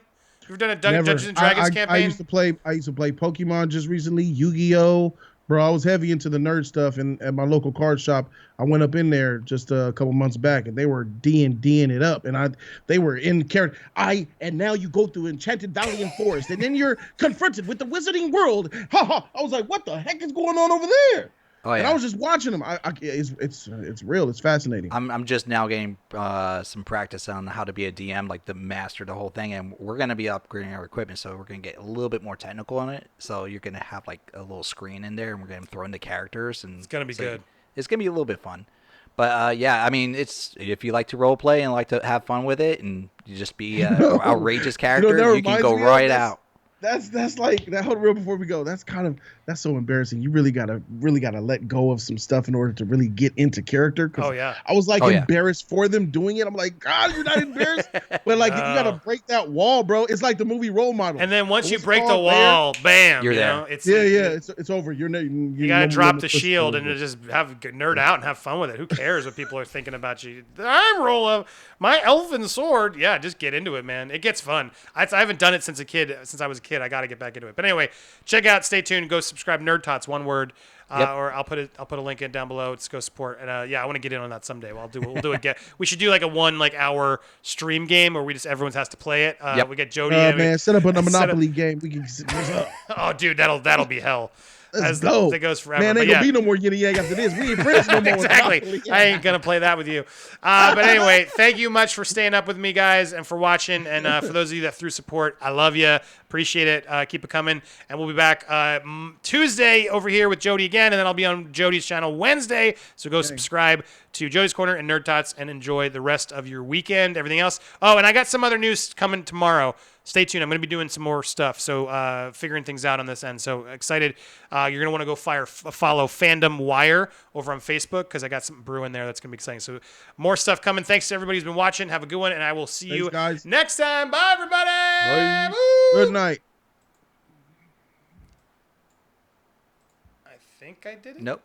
S1: ever done a Dungeons and Dragons campaign?
S2: I used to play Pokemon just recently, Yu-Gi-Oh! Bro, I was heavy into the nerd stuff, and at my local card shop, I went up in there just a couple months back, and they were D&D'ing it up, and they were in character. And now you go through Enchanted Valley and Forest, and then you're confronted with the Wizarding World. Ha ha! I was like, what the heck is going on over there? Oh, yeah. And I was just watching them. It's real. It's fascinating.
S3: I'm just now getting some practice on how to be a DM, like the master the whole thing, and we're gonna be upgrading our equipment, so we're gonna get a little bit more technical on it. So you're gonna have like a little screen in there, and we're gonna throw in the characters, and
S1: it's gonna be good.
S3: It's gonna be a little bit fun. But yeah, I mean, it's if you like to role play and like to have fun with it, and you just be an outrageous character, you can go right out.
S2: That's like that. Hold real before we go. That's so embarrassing. You really gotta let go of some stuff in order to really get into character.
S1: Oh yeah.
S2: I was like embarrassed for them doing it. I'm like, God, you're not embarrassed. But like, if you gotta break that wall, bro. It's like the movie Role Model.
S1: And then once you break the wall, bam,
S3: you're there.
S1: Know, it's
S2: it's over. You
S1: gotta drop the shield and just have nerd out and have fun with it. Who cares what people are thinking about you? I'm rolling my elfin sword. Yeah, just get into it, man. It gets fun. I haven't done it since I was a kid. I got to get back into it. But anyway, check out, stay tuned, go subscribe, Nerd Tots, one word. Or I'll put a link in down below. Let's go support. And I want to get in on that someday. We'll do it. We should do like a 1 hour stream game where everyone has to play it. We get Jody.
S2: Man, set up a Monopoly game. We can.
S1: Oh, dude, that'll be hell.
S2: Let's go.
S1: It goes forever.
S2: Man, ain't gonna be no more yin and yang after this. We ain't friends no more.
S1: Exactly. I ain't gonna play that with you. But anyway, thank you much for staying up with me, guys, and for watching. And for those of you that threw support, I love you. Appreciate it. Keep it coming. And we'll be back Tuesday over here with Jody again, and then I'll be on Jody's channel Wednesday. So go subscribe to Jody's Corner and Nerd Tots and enjoy the rest of your weekend. Everything else. Oh, and I got some other news coming tomorrow. Stay tuned. I'm going to be doing some more stuff, so figuring things out on this end. So excited. You're going to want to go follow Fandom Wire over on Facebook because I got something brewing there that's going to be exciting. So more stuff coming. Thanks to everybody who's been watching. Have a good one, and I will see you
S2: guys.
S1: next time. Bye, everybody.
S2: Bye. Good night.
S1: I think I did it.
S3: Nope.